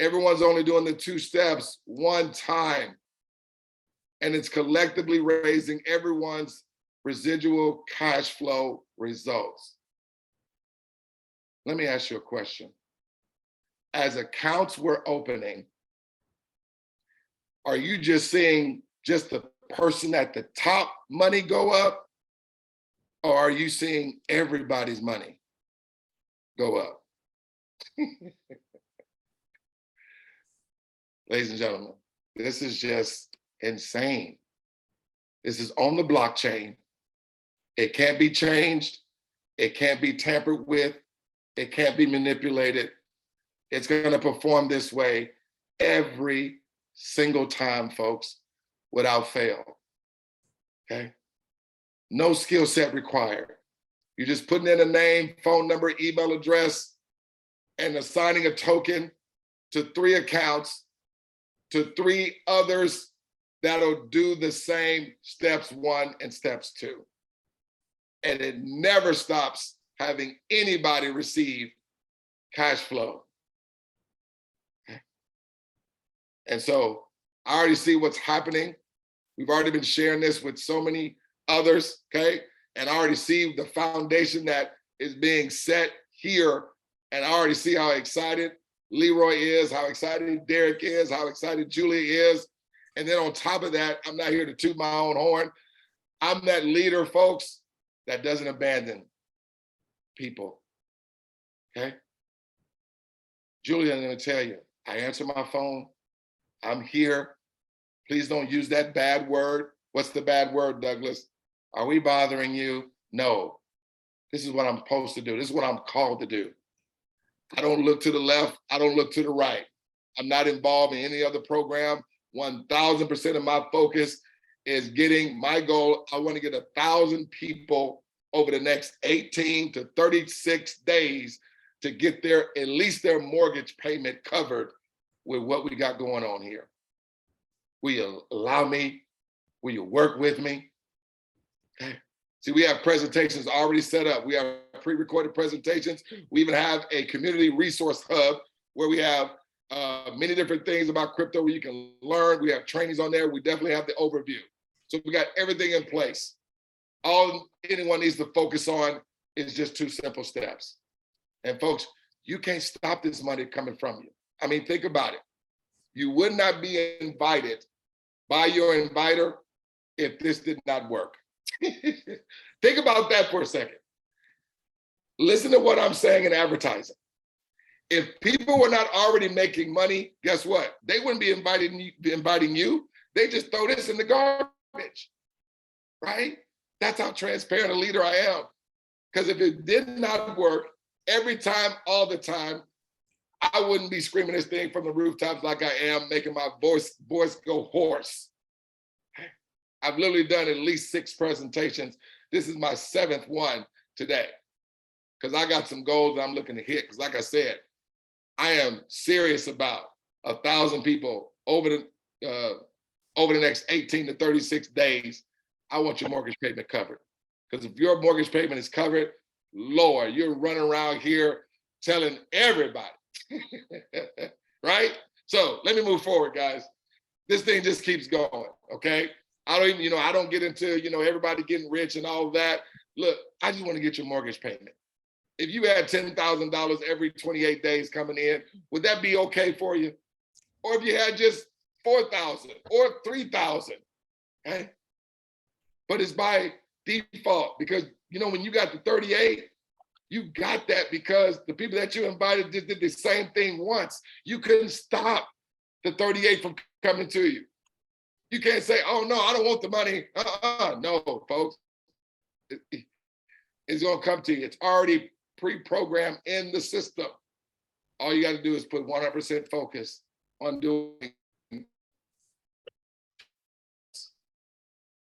Everyone's only doing the 2 steps one time. And it's collectively raising everyone's residual cash flow results. Let me ask you a question. As accounts were opening, are you just seeing just the person at the top money go up? Or are you seeing everybody's money go up? Ladies and gentlemen, this is just insane. This is on the blockchain. It can't be changed. It can't be tampered with. It can't be manipulated. It's going to perform this way every single time, folks, without fail. Okay? No skill set required. You're just putting in a name, phone number, email address, and assigning a token to 3 accounts to 3 others that'll do the same steps 1 and steps 2. And it never stops having anybody receive cash flow. And so I already see what's happening. We've already been sharing this with so many others, okay? And I already see the foundation that is being set here. And I already see how excited Leroy is, how excited Derek is, how excited Julie is. And then on top of that, I'm not here to toot my own horn. I'm that leader, folks, that doesn't abandon people, okay? Julie, I'm gonna tell you, I answer my phone, I'm here. Please don't use that bad word. What's the bad word, Douglas? Are we bothering you? No. This is what I'm supposed to do. This is what I'm called to do. I don't look to the left. I don't look to the right. I'm not involved in any other program. 1000% of my focus is getting my goal. I want to get 1,000 people over the next 18 to 36 days to get at least their mortgage payment covered with what we got going on here. Will you allow me? Will you work with me? Okay. See, we have presentations already set up. We have pre-recorded presentations. We even have a community resource hub where we have many different things about crypto where you can learn. We have trainings on there. We definitely have the overview. So we got everything in place. All anyone needs to focus on is just 2 simple steps. And folks, you can't stop this money coming from you. I mean, think about it. You would not be invited by your inviter if this did not work. Think about that for a second. Listen to what I'm saying in advertising. If people were not already making money, guess what? They wouldn't be inviting you. They just throw this in the garbage, right? That's how transparent a leader I am. Because if it did not work every time, all the time, I wouldn't be screaming this thing from the rooftops like I am, making my voice go hoarse. I've literally done at least 6 presentations. This is my 7th one today because I got some goals that I'm looking to hit. Because like I said, I am serious about 1,000 people over the next 18 to 36 days. I want your mortgage payment covered. Because if your mortgage payment is covered, Lord, you're running around here telling everybody, right? So let me move forward, guys. This thing just keeps going, okay? I don't even, I don't get into, everybody getting rich and all of that. Look, I just want to get your mortgage payment. If you had $10,000 every 28 days coming in, would that be okay for you? Or if you had just 4,000 or 3,000, okay? But it's by default because, when you got the 38, you got that because the people that you invited did the same thing once. You couldn't stop the 38 from coming to you. You can't say, oh, no, I don't want the money. No, folks. It's going to come to you. It's already pre-programmed in the system. All you got to do is put 100% focus on doing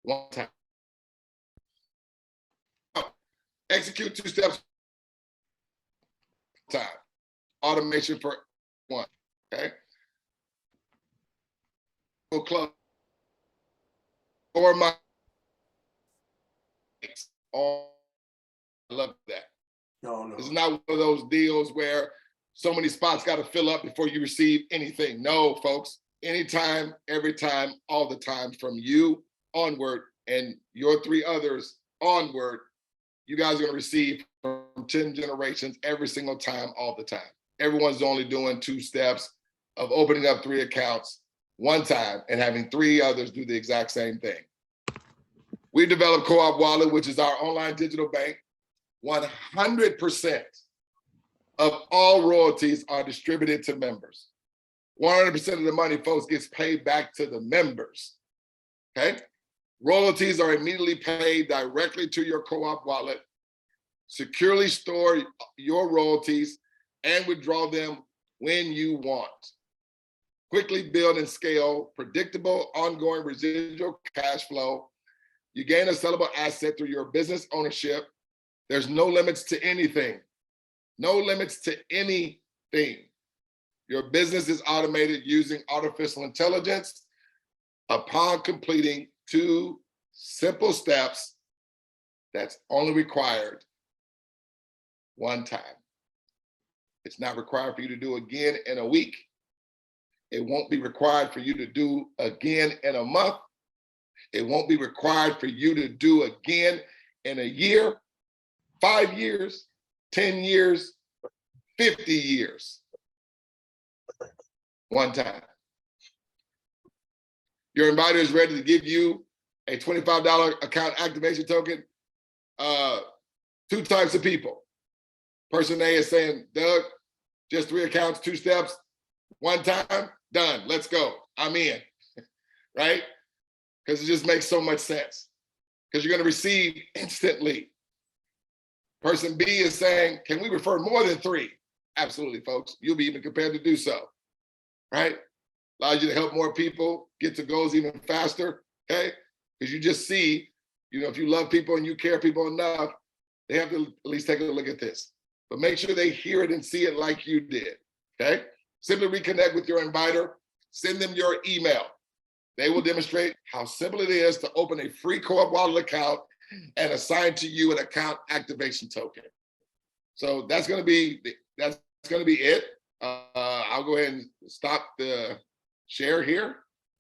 one time. Execute 2 steps time. Automation for 1, okay? We'll close. Or my, oh, I love that. No. It's not one of those deals where so many spots got to fill up before you receive anything. No, folks, anytime, every time, all the time, from you onward and your 3 others onward, you guys are going to receive from 10 generations every single time, all the time. Everyone's only doing 2 steps of opening up 3 accounts one time and having 3 others do the exact same thing. We developed Co-op Wallet, which is our online digital bank. 100% of all royalties are distributed to members. 100% of the money, folks, gets paid back to the members, okay? Royalties are immediately paid directly to your Co-op Wallet. Securely store your royalties and withdraw them when you want. Quickly build and scale predictable, ongoing residual cash flow. You gain a sellable asset through your business ownership There's no limits to anything. No limits to anything. Your business is automated using artificial intelligence upon completing 2 simple steps that's only required one time. It's not required for you to do again in a week. It won't be required for you to do again in a month. It won't be required for you to do again in a year, 5 years, 10 years, 50 years. One time. Your inviter is ready to give you a $25 account activation token. 2 types of people. Person A is saying, Doug, just 3 accounts, 2 steps, one time, done. Let's go. I'm in, right? Because it just makes so much sense. Because you're going to receive instantly. Person B is saying, can we refer more than 3? Absolutely, folks. You'll be even prepared to do so, right? Allows you to help more people get to goals even faster, okay? Because you just see, if you love people and you care people enough, they have to at least take a look at this. But make sure they hear it and see it like you did, okay? Simply reconnect with your inviter, send them your email. They will demonstrate how simple it is to open a free Co-op Wallet account and assign to you an account activation token. So that's gonna be it. I'll go ahead and stop the share here.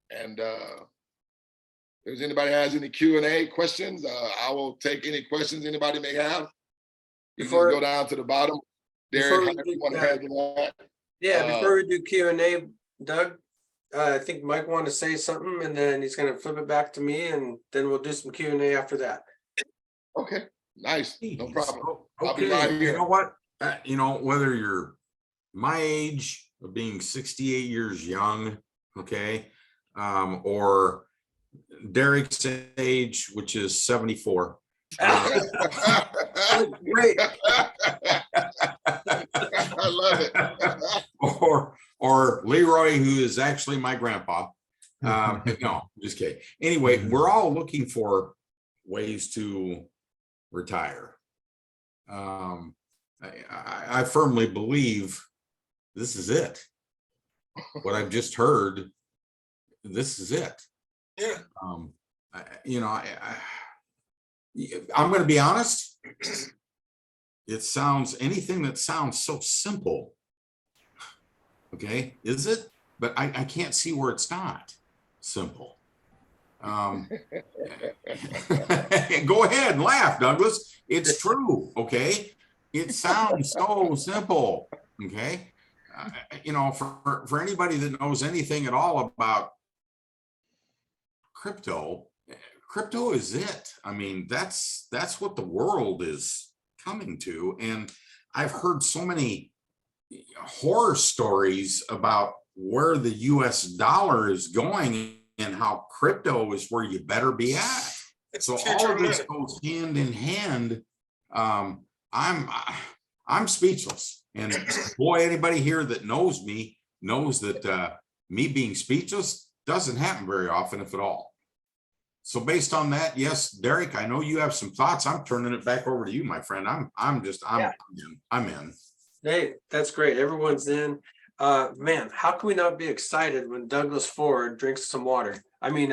And if there's anybody has any Q&A questions, I will take any questions anybody may have. You can go down to the bottom. Derek, how do you want to handle that? Yeah, before we do Q&A, Doug, I think Mike wanted to say something and then he's going to flip it back to me and then we'll do some Q&A after that. Okay, nice, no problem. I'll Okay, be right you here. know what? Whether you're my age of being 68 years young, okay, or Derek's age, which is 74. Great. I love it. or Leroy, who is actually my grandpa. No, just kidding. Anyway, we're all looking for ways to retire. I firmly believe this is it. What I've just heard, this is it. Yeah. I'm going to be honest. Anything that sounds so simple. Okay, is it? But I can't see where it's not simple. Go ahead and laugh, Douglas. It's true. Okay, it sounds so simple. Okay, for anybody that knows anything at all about crypto is it. I mean, that's what the world is coming to. And I've heard so many horror stories about where the US dollar is going and how crypto is where you better be at. So all of this goes hand in hand. I'm speechless. And boy, anybody here that knows me knows that me being speechless doesn't happen very often, if at all. So based on that, yes, Derek, I know you have some thoughts. I'm turning it back over to you, my friend. I'm in. Hey, that's great. Everyone's in. Man, how can we not be excited when Douglas Ford drinks some water? I mean,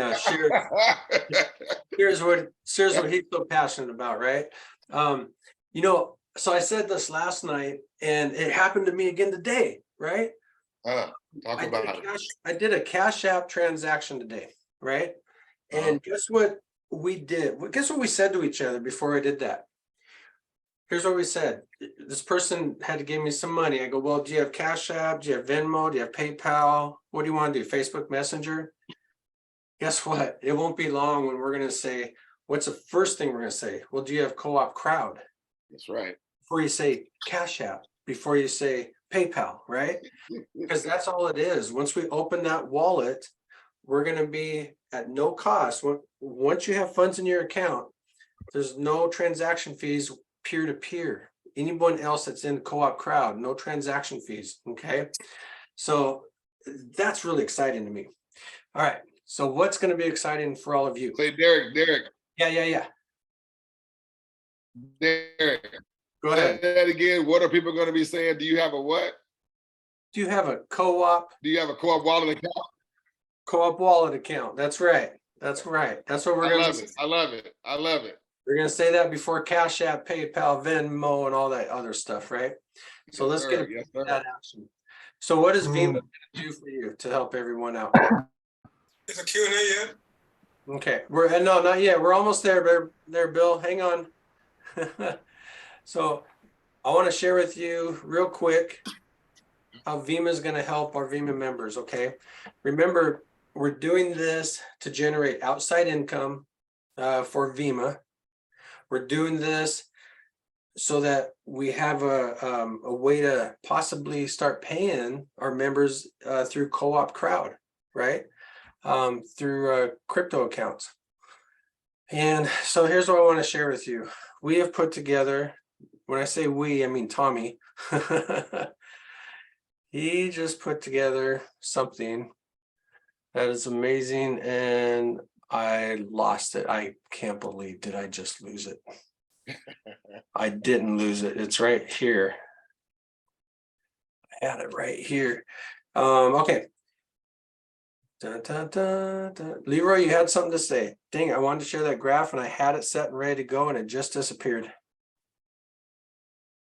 here's what he's so passionate about, right? So I said this last night and it happened to me again today, right? I did a Cash App transaction today, right? And guess what we did? Guess what we said to each other before I did that? Here's what we said. This person had to give me some money. I go, well, do you have Cash App? Do you have Venmo? Do you have PayPal? What do you want to do? Facebook Messenger? Guess what? It won't be long when we're going to say, what's the first thing we're going to say? Well, do you have Co-op Crowd? That's right. Before you say Cash App, before you say PayPal, right? Because that's all it is. Once we open that wallet, we're going to be at no cost. Once you have funds in your account, there's no transaction fees peer-to-peer. Anyone else that's in Co-op Crowd, no transaction fees, okay? So that's really exciting to me. All right, so what's going to be exciting for all of you? Say, Derek. Yeah. Derek, Go say ahead. that again. What are people going to be saying? Do you have a what? Do you have a co-op Do you have a co-op wallet account? wallet account? That's right. That's right. That's what we're I gonna love it. I love it. I love it. we're gonna say that before Cash App, PayPal, Venmo, and all that other stuff, right? So Yes, let's sir. get a Yes, sir. that action. So what does Vima Mm. do for you to help everyone out? Is a Q&A yet? Okay, we're no, not yet. We're almost there, Bill. Hang on. So I want to share with you real quick how Vima is going to help our Vima members. Okay, remember we're doing this to generate outside income for Vima. We're doing this so that we have a way to possibly start paying our members through Co-op Crowd, right? Through crypto accounts. And so here's what I want to share with you. We have put together, when I say we, I mean Tommy. He just put together something that is amazing, and I lost it. I can't believe, did I just lose it? I didn't lose it. It's right here. I had it right here. Okay. Dun, dun, dun, dun. Leroy, you had something to say. Dang, I wanted to share that graph and I had it set and ready to go and it just disappeared.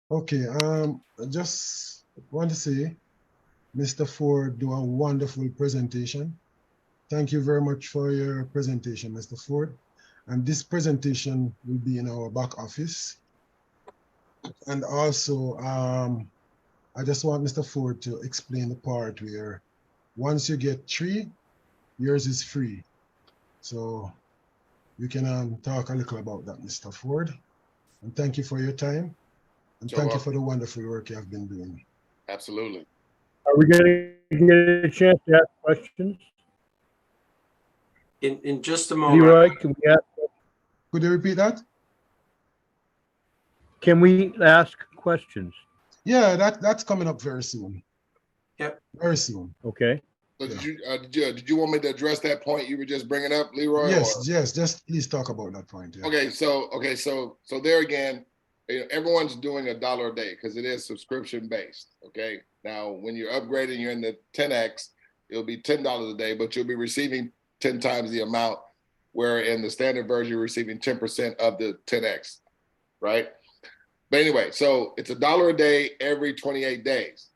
Okay, I just want to say, Mr. Ford do a wonderful presentation. Thank you very much for your presentation, Mr. Ford. And this presentation will be in our back office. And also, I just want Mr. Ford to explain the part where once you get 3, yours is free. So you can talk a little about that, Mr. Ford. And thank you for your time. And So, thank you for the wonderful work you have been doing. Absolutely. Are we going to get a chance to ask questions? In just a moment. Leroy, Could you repeat that? can we ask questions? Yeah, that's coming up very soon. Yep. Very soon. Okay. So did you want me to address that point you were just bringing up, Leroy? Yes, or- yes. Just please talk about that point. Yeah. Okay, so there again, everyone's doing $1 a day because it is subscription based. Okay, now when you're upgrading, you're in the 10x, it'll be $10 a day, but you'll be receiving 10 times the amount. Where in the standard version, you're receiving 10% of the 10x, right? But anyway, so it's $1 a day every 28 days.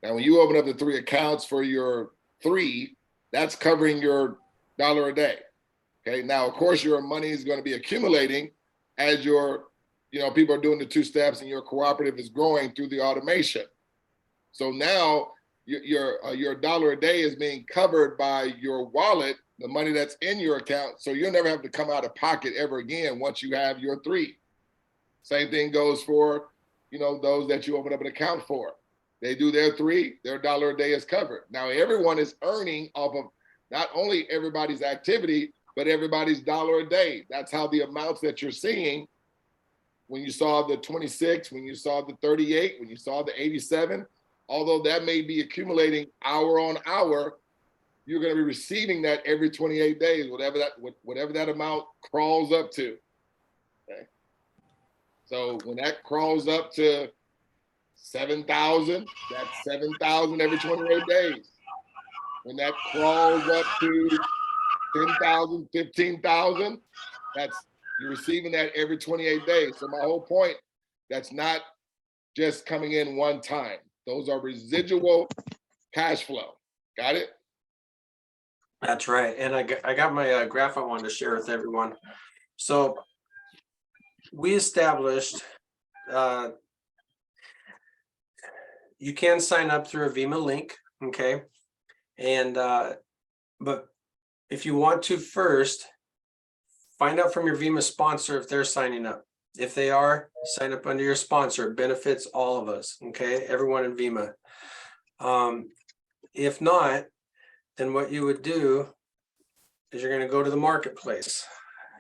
Now, when you open up the 3 accounts for your 3, that's covering your $1 a day. Okay. Now, of course, your money is going to be accumulating as your, people are doing the 2 steps and your cooperative is growing through the automation. So now your $1 a day is being covered by your wallet, the money that's in your account. So you'll never have to come out of pocket ever again once you have your 3. Same thing goes for, those that you open up an account for. They do their 3, their $1 a day is covered. Now everyone is earning off of not only everybody's activity, but everybody's $1 a day. That's how the amounts that you're seeing when you saw the 26, when you saw the 38, when you saw the 87, although that may be accumulating hour on hour, you're going to be receiving that every 28 days, whatever that amount crawls up to. Okay. So when that crawls up to 7,000, that's 7,000 every 28 days. When that crawls up to 10,000, 15,000, you're receiving that every 28 days. So my whole point, that's not just coming in one time. Those are residual cash flow. Got it? That's right. And I got my graph I wanted to share with everyone. So we established you can sign up through a Vima link, okay? And but if you want to first, find out from your Vima sponsor if they're signing up. If they are, sign up under your sponsor. It benefits all of us, okay? Everyone in Vima. If not, then what you would do is you're going to go to the marketplace.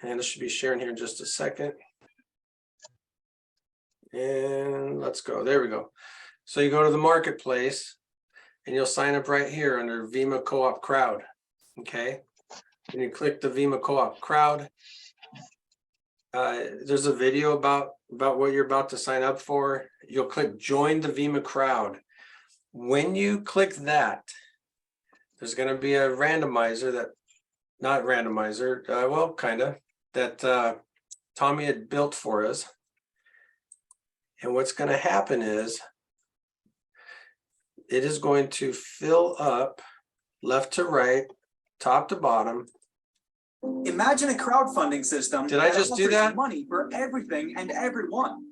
And it should be sharing here in just a second. And let's go. There we go. So you go to the marketplace and you'll sign up right here under Vima Co-op Crowd. Okay. And you click the Vima Co-op Crowd. There's a video about what you're about to sign up for. You'll click join the VEMA crowd. When you click that, there's going to be a randomizer that, not randomizer, well, kind of, that Tommy had built for us. And what's going to happen is it is going to fill up left to right, top to bottom. Imagine a crowdfunding system. Did I just do offers that? Money for everything and everyone.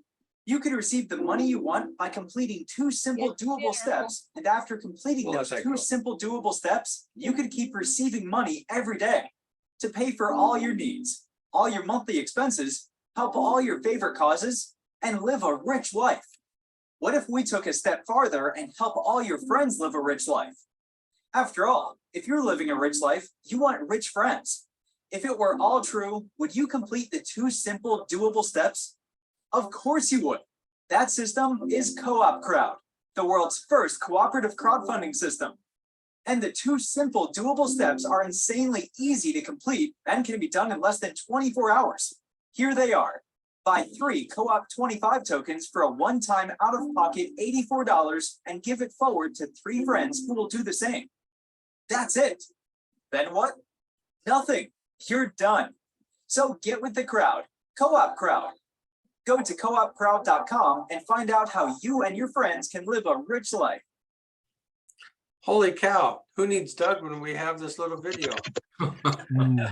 You can receive the money you want by completing 2 simple doable steps. And after completing We'll those let that 2 go. simple doable steps, you can keep receiving money every day to pay for all your needs, all your monthly expenses, help all your favorite causes, and live a rich life. What if we took a step farther and help all your friends live a rich life? After all, if you're living a rich life, you want rich friends. If it were all true, would you complete the 2 simple doable steps? Of course you would. That system is Co-op Crowd, the world's first cooperative crowdfunding system. And the 2 simple doable steps are insanely easy to complete and can be done in less than 24 hours. Here they are. Buy 3 Co-op 25 tokens for a one-time out-of-pocket $84 and give it forward to 3 friends who will do the same. That's it. Then what? Nothing. You're done. So get with the crowd. Co-op Crowd. Go to coopcrowd.com and find out how you and your friends can live a rich life. Holy cow, who needs Doug when we have this little video? Mm.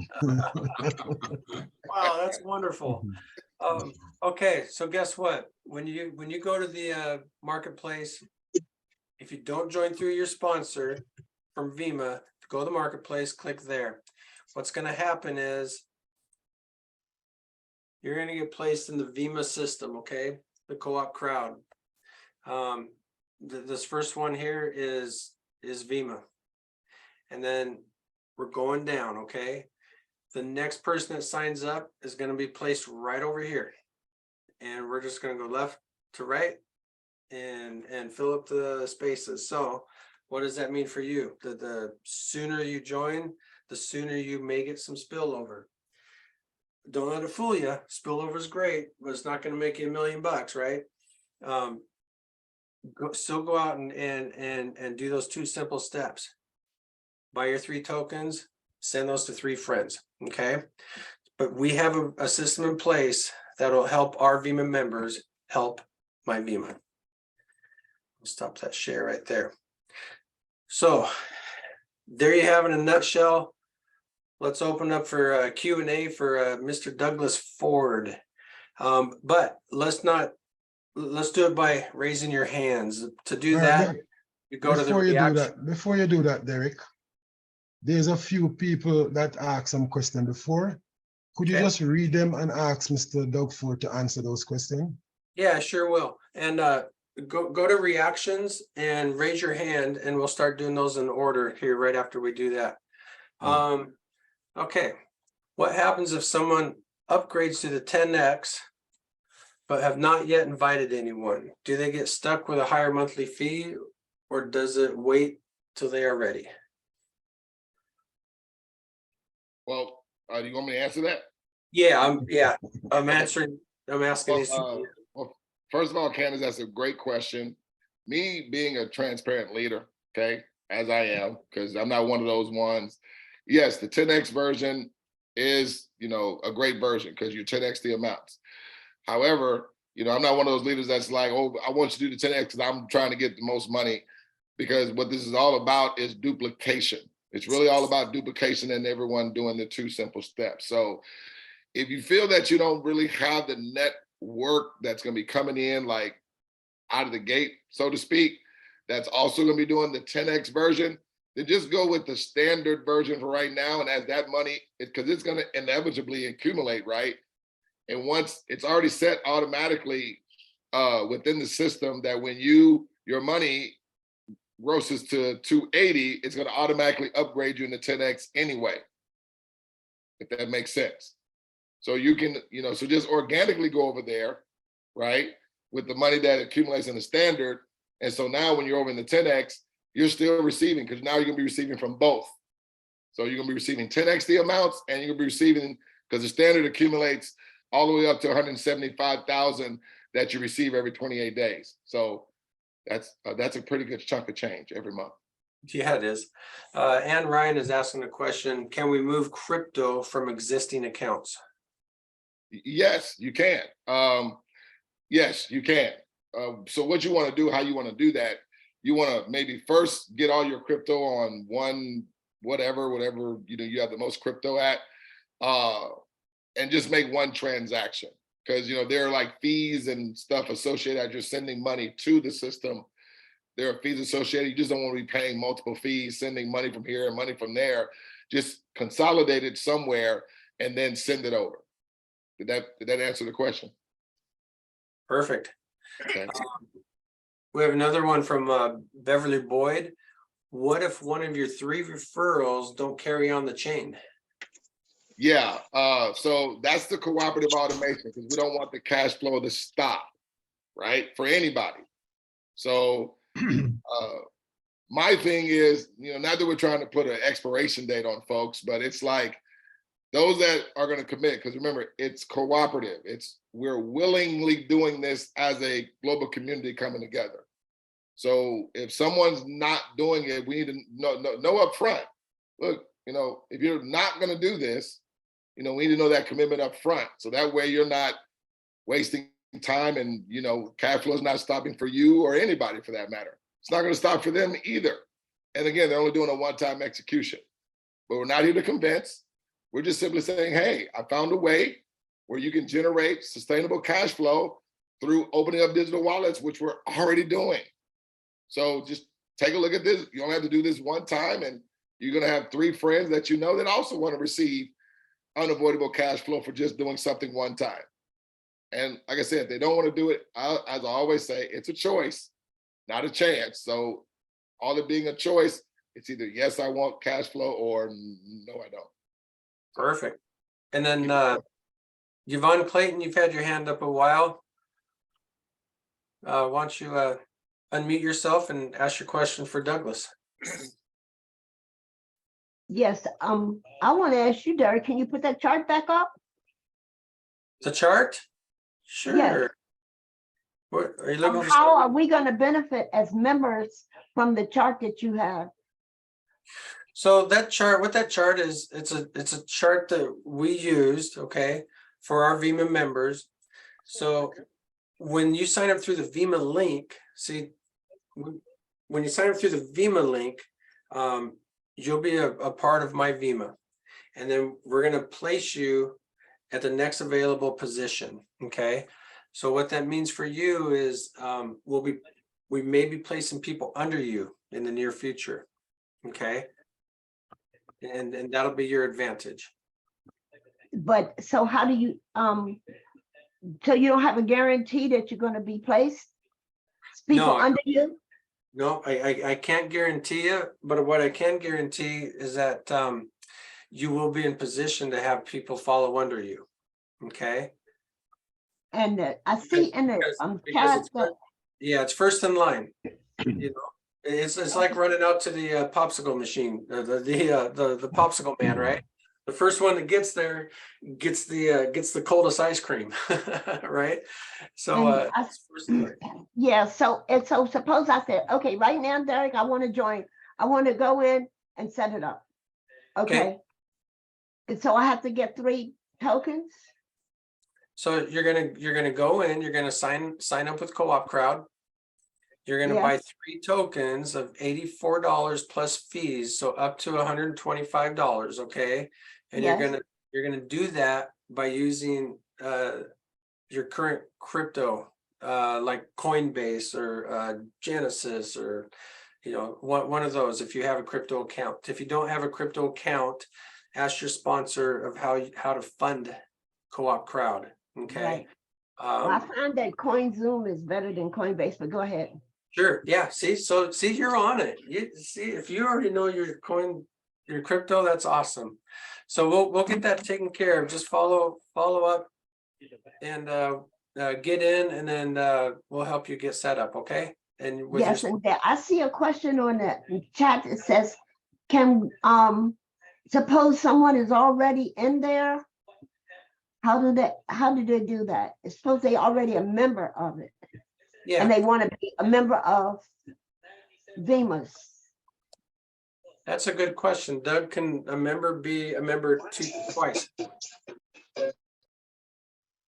Wow, that's wonderful. Okay, so guess what? When you go to the marketplace, if you don't join through your sponsor from VEMA, go to the marketplace, click there. What's going to happen is you're going to get placed in the VEMA system, okay? The Co-op Crowd. This first one here is VEMA. And then we're going down, okay? The next person that signs up is going to be placed right over here. And we're just going to go left to right and fill up the spaces. So what does that mean for you? The sooner you join, the sooner you may get some spillover. Don't let it fool you. Spillover is great, but it's not going to make you $1 million, right? Still go out and do those 2 simple steps. Buy your 3 tokens, send those to 3 friends, okay? But we have a system in place that'll help our VEMA members help my VEMA. I'll stop that share right there. So there you have it in a nutshell. Let's open up for Q&A for Mr. Douglas Ford. But let's do it by raising your hands. To do that, you go to the reaction. Before you do that, Derek, there's a few people that asked some questions before. Could you just read them and ask Mr. Doug Ford to answer those questions? Yeah, sure will. And go to reactions and raise your hand, and we'll start doing those in order here right after we do that. Okay, what happens if someone upgrades to the 10X but have not yet invited anyone? Do they get stuck with a higher monthly fee, or does it wait till they are ready? Well, do you want me to answer that? Yeah, I'm asking these. Well, first of all, Candace, that's a great question. Me being a transparent leader, okay, as I am, because I'm not one of those ones. Yes, the 10X version is, a great version because you 10X the amounts. However, I'm not one of those leaders that's like, oh, I want you to do the 10X because I'm trying to get the most money, because what this is all about is duplication. It's really all about duplication and everyone doing the 2 simple steps. So if you feel that you don't really have the network that's going to be coming in like out of the gate, so to speak, that's also going to be doing the 10X version, then just go with the standard version for right now. And as that money, because it's going to inevitably accumulate, right? And once it's already set automatically within the system that when your money grosses to 280, it's going to automatically upgrade you in the 10X anyway, if that makes sense. So you can, so just organically go over there, right, with the money that accumulates in the standard. And so now when you're over in the 10X, you're still receiving, because now you're going to be receiving from both. So you're going to be receiving 10X the amounts, and you're going to be receiving, because the standard accumulates all the way up to 175,000 that you receive every 28 days. So that's a pretty good chunk of change every month. Yeah, it is. Ann Ryan is asking a question. Can we move crypto from existing accounts? Yes, you can. Yes, you can. So what you want to do, how you want to do that, you want to maybe first get all your crypto on one, whatever, you have the most crypto at, and just make one transaction. Because, there are like fees and stuff associated as you're sending money to the system. There are fees associated. You just don't want to be paying multiple fees, sending money from here and money from there. Just consolidate it somewhere and then send it over. Did that answer the question? Perfect. Okay. We have another one from Beverly Boyd. What if one of your 3 referrals don't carry on the chain? Yeah, so that's the cooperative automation, because we don't want the cash flow to stop, right? For anybody. So my thing is, not that we're trying to put an expiration date on folks, but it's like those that are going to commit, because remember, it's cooperative. We're willingly doing this as a global community coming together. So if someone's not doing it, we need to know up front. Look, if you're not going to do this, we need to know that commitment up front. So that way you're not wasting time, and cash flow is not stopping for you or anybody for that matter. It's not going to stop for them either. And again, they're only doing a one-time execution. But we're not here to convince. We're just simply saying, hey, I found a way where you can generate sustainable cash flow through opening up digital wallets, which we're already doing. So just take a look at this. You don't have to do this one time, and you're going to have 3 friends that that also want to receive unavoidable cash flow for just doing something one time. And like I said, if they don't want to do it, as I always say, it's a choice, not a chance. So all it being a choice, it's either yes, I want cash flow, or no, I don't. Perfect. And then Yvonne Clayton, you've had your hand up a while. Why don't you unmute yourself and ask your question for Douglas? Yes, I want to ask you, Derek, can you put that chart back up? The chart? Sure. Yes. What are you looking for? How are we going to benefit as members from the chart that you have? So that chart, what that chart is, it's a chart that we used, okay, for our VEMA members. So when you sign up through the VEMA link, see, when you sign up through the VEMA link, you'll be a part of my VEMA. And then we're going to place you at the next available position, okay? So what that means for you is we may be placing people under you in the near future, okay? And that'll be your advantage. But so how do you, so you don't have a guarantee that you're going to be placed? People No, under you? No, I can't guarantee you, but what I can guarantee is that you will be in position to have people follow under you, okay? And I see in the Because chat that, yeah, it's first in line. It's like running out to the popsicle machine, the popsicle man, right? The first one that gets there gets the coldest ice cream, right? So it's first in line. yeah, so suppose I said, okay, right now, Derek, I want to join. I want to go in and set it up. Okay. And so I have to get 3 tokens. So you're gonna go in, you're gonna sign up with Co-op Crowd. You're gonna buy 3 tokens of $84 plus fees, so up to $125, okay? And you're gonna do that by using your current crypto, like Coinbase or Genesis, or one of those if you have a crypto account. If you don't have a crypto account, ask your sponsor of how to fund Co-op Crowd. Okay. Right. Well, I find that CoinZoom is better than Coinbase, but go ahead. Sure. Yeah. See, you're on it. You see, if you already know your crypto, that's awesome. So we'll get that taken care of. Just follow up and get in, and then we'll help you get set up. Okay. And with yes, and I see a question on the chat that says, can suppose someone is already in there How do they do that? It's supposed they already a member of it and Yeah, they want to be a member of VEMA's. that's a good question. Doug, can a member be a member twice?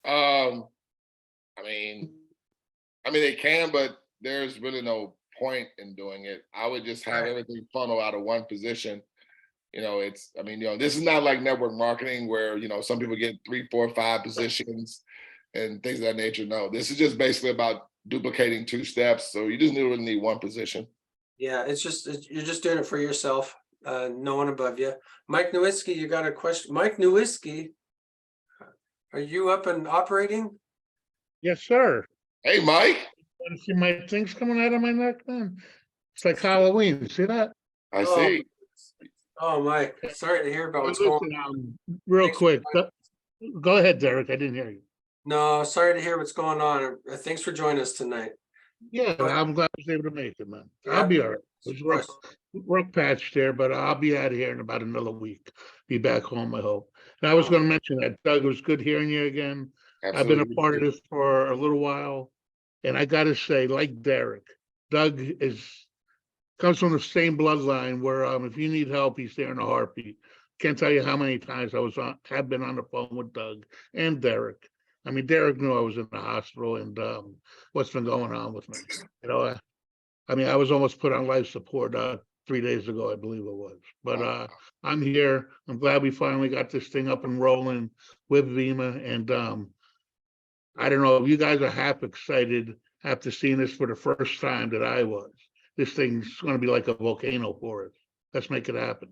I mean, they can, but there's really no point in doing it. I would just have Right. everything funnel out of one position. This is not like network marketing where, some people get 3, 4, 5 positions and things of that nature. No, this is just basically about duplicating 2 steps. So you just really need one position. Yeah, you're just doing it for yourself, no one above you. Mike Nowinski, you got a question? Mike Nowinski, are you up and operating? Yes, sir. Hey, Mike. Want to see my things coming out of my neck, man? It's like Halloween. See that? I Oh, see. Oh, Mike, sorry to hear about what's going Listen, on. real Thanks. quick. Go ahead, Derek. I didn't hear you. No, sorry to hear what's going on. Thanks for joining us tonight. Yeah, Go ahead. I'm glad I was able to make it, man. Yeah, I'll be all right. of It's course. rough patch there, but I'll be out of here in about another week. Be back home, I hope. And I was gonna mention that, Doug, it was good hearing you again. I've been a Absolutely. part of this for a little while. And I gotta say, like Derek, Doug comes from the same bloodline where if you need help, he's there in a heartbeat. Can't tell you how many times have been on the phone with Doug and Derek. I mean, Derek knew I was in the hospital and what's been going on with me. I was almost put on life support 3 days ago, I believe it was. But I'm here. I'm glad we finally got this thing up and rolling with VEMA. And I don't know if you guys are half excited after seeing this for the first time that I was. This thing's going to be like a volcano for us. Let's make it happen.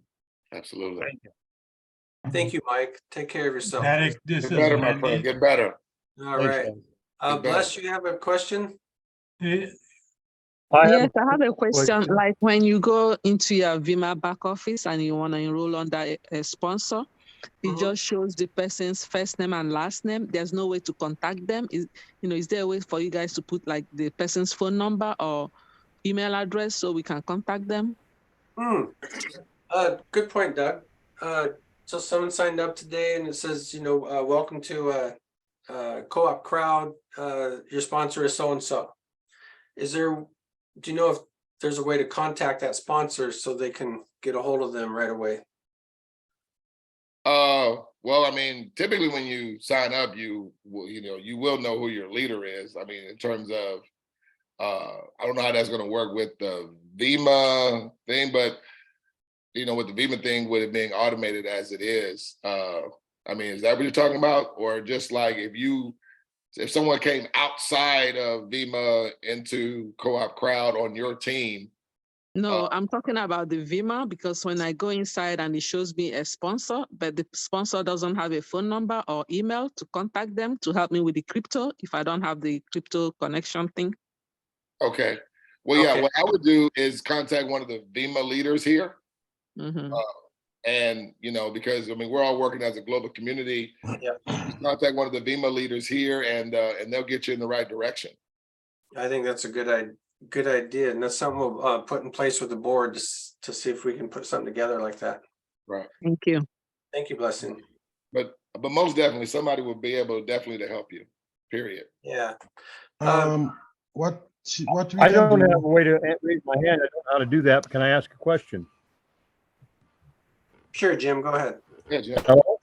Absolutely. Thank you. Thank you, Mike. Take care of yourself. Derek, this Get is better, my friend. Randy. Get better. All Thanks, right. guys. Bless, you have a question? Eh, Yes, I have a question. Like when you go into your VEMA back office and you want to enroll under a sponsor, it Mhm. just shows the person's first name and last name. There's no way to contact them. Is there a way for you guys to put like the person's phone number or email address so we can contact them? Good point, Doug. So someone signed up today and it says, welcome to Co-op Crowd. Your sponsor is so-and-so. Do you know if there's a way to contact that sponsor so they can get a hold of them right away? Well, typically when you sign up, you will know who your leader is. In terms of, I don't know how that's going to work with the VEMA thing, but with the VEMA thing, with it being automated as it is, is that what you're talking about? Or just like if someone came outside of VEMA into Co-op Crowd on your team? No, I'm talking about the VEMA because when I go inside and it shows me a sponsor, but the sponsor doesn't have a phone number or email to contact them to help me with the crypto if I don't have the crypto connection thing. Okay. Well, yeah, Okay. what I would do is contact one of the VEMA leaders here. Mhm. And, because we're all working as a global community. Yeah. Contact one of the VEMA leaders here and they'll get you in the right direction. I think that's a good idea. And that's something we'll put in place with the board to see if we can put something together like that. Right. Thank you. Thank you, Blessing. But most definitely somebody will be able definitely to help you, period. Yeah. What we I can don't do- have a way to raise my hand. I don't know how to do that. But can I ask a question? Sure, Jim, go ahead. Yeah, Jim. Hello?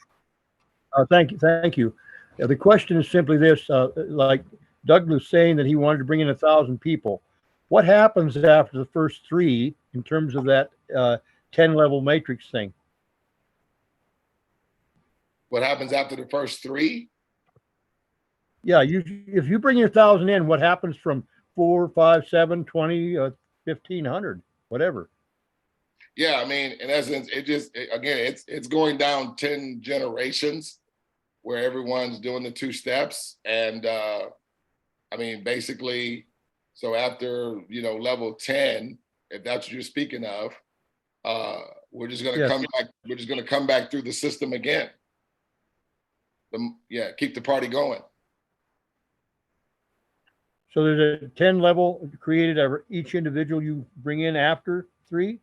Thank you. The question is simply this, like Doug was saying that he wanted to bring in 1,000 people. What happens after the first 3 in terms of that 10-level matrix thing? What happens after the first 3? Yeah, if you bring your 1,000 in, what happens from 4, 5, 7, 20, 1,500, whatever? Yeah, in essence, it's going down 10 generations where everyone's doing the 2 steps. And basically, so after, level 10, if that's what you're speaking of, we're just going to come back. We're just going to come back through the system again. Keep the party going. So there's a 10 level created over each individual you bring in after 3?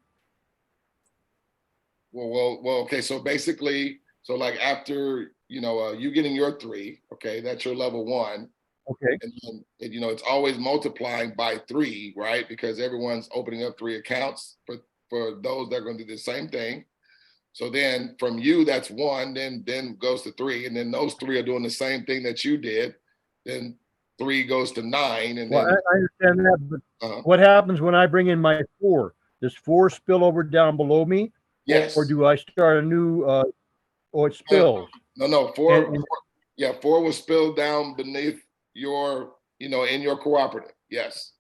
Well, okay. So basically, like after, you getting your 3, okay, that's your level 1. Okay. And then, it's always multiplying by 3, right? Because everyone's opening up 3 accounts for those that are going to do the same thing. So then from you, that's 1, then goes to 3, and then those 3 are doing the same thing that you did. Then 3 goes to 9, and Well, then I understand that, but uh, what happens when I bring in my 4? Does 4 spill over down below me? yes, Or do I start a new, or it spills? no, 4, And- 4 will spill down beneath your, in your cooperative. Yes.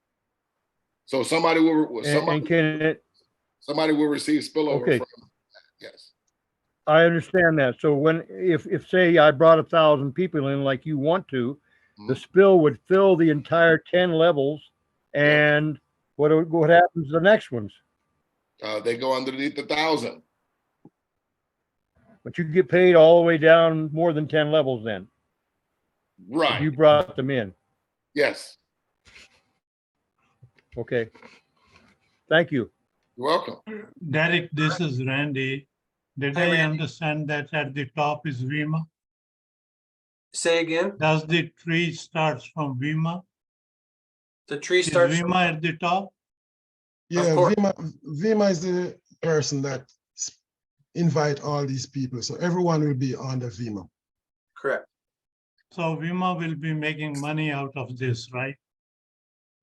So somebody will And can it, somebody will receive spillover Okay. from. Yes. I understand that. So if say I brought 1,000 people in like you want to, the spill would fill the entire 10 levels. And what happens to the next ones? They go underneath 1,000. But you get paid all the way down more than 10 levels then. If Right. you brought them in. Yes. Okay. Thank you. You're welcome. Derek, this is Randy. Did Hi, I Randy. understand that at the top is Vima? Say again, Does the tree starts from Vima? the tree Is starts. from- Vima at the top? Yeah, course. Vima is the person that invite all these people. So everyone will be under Vima. Correct. So Vima will be making money out of this, right?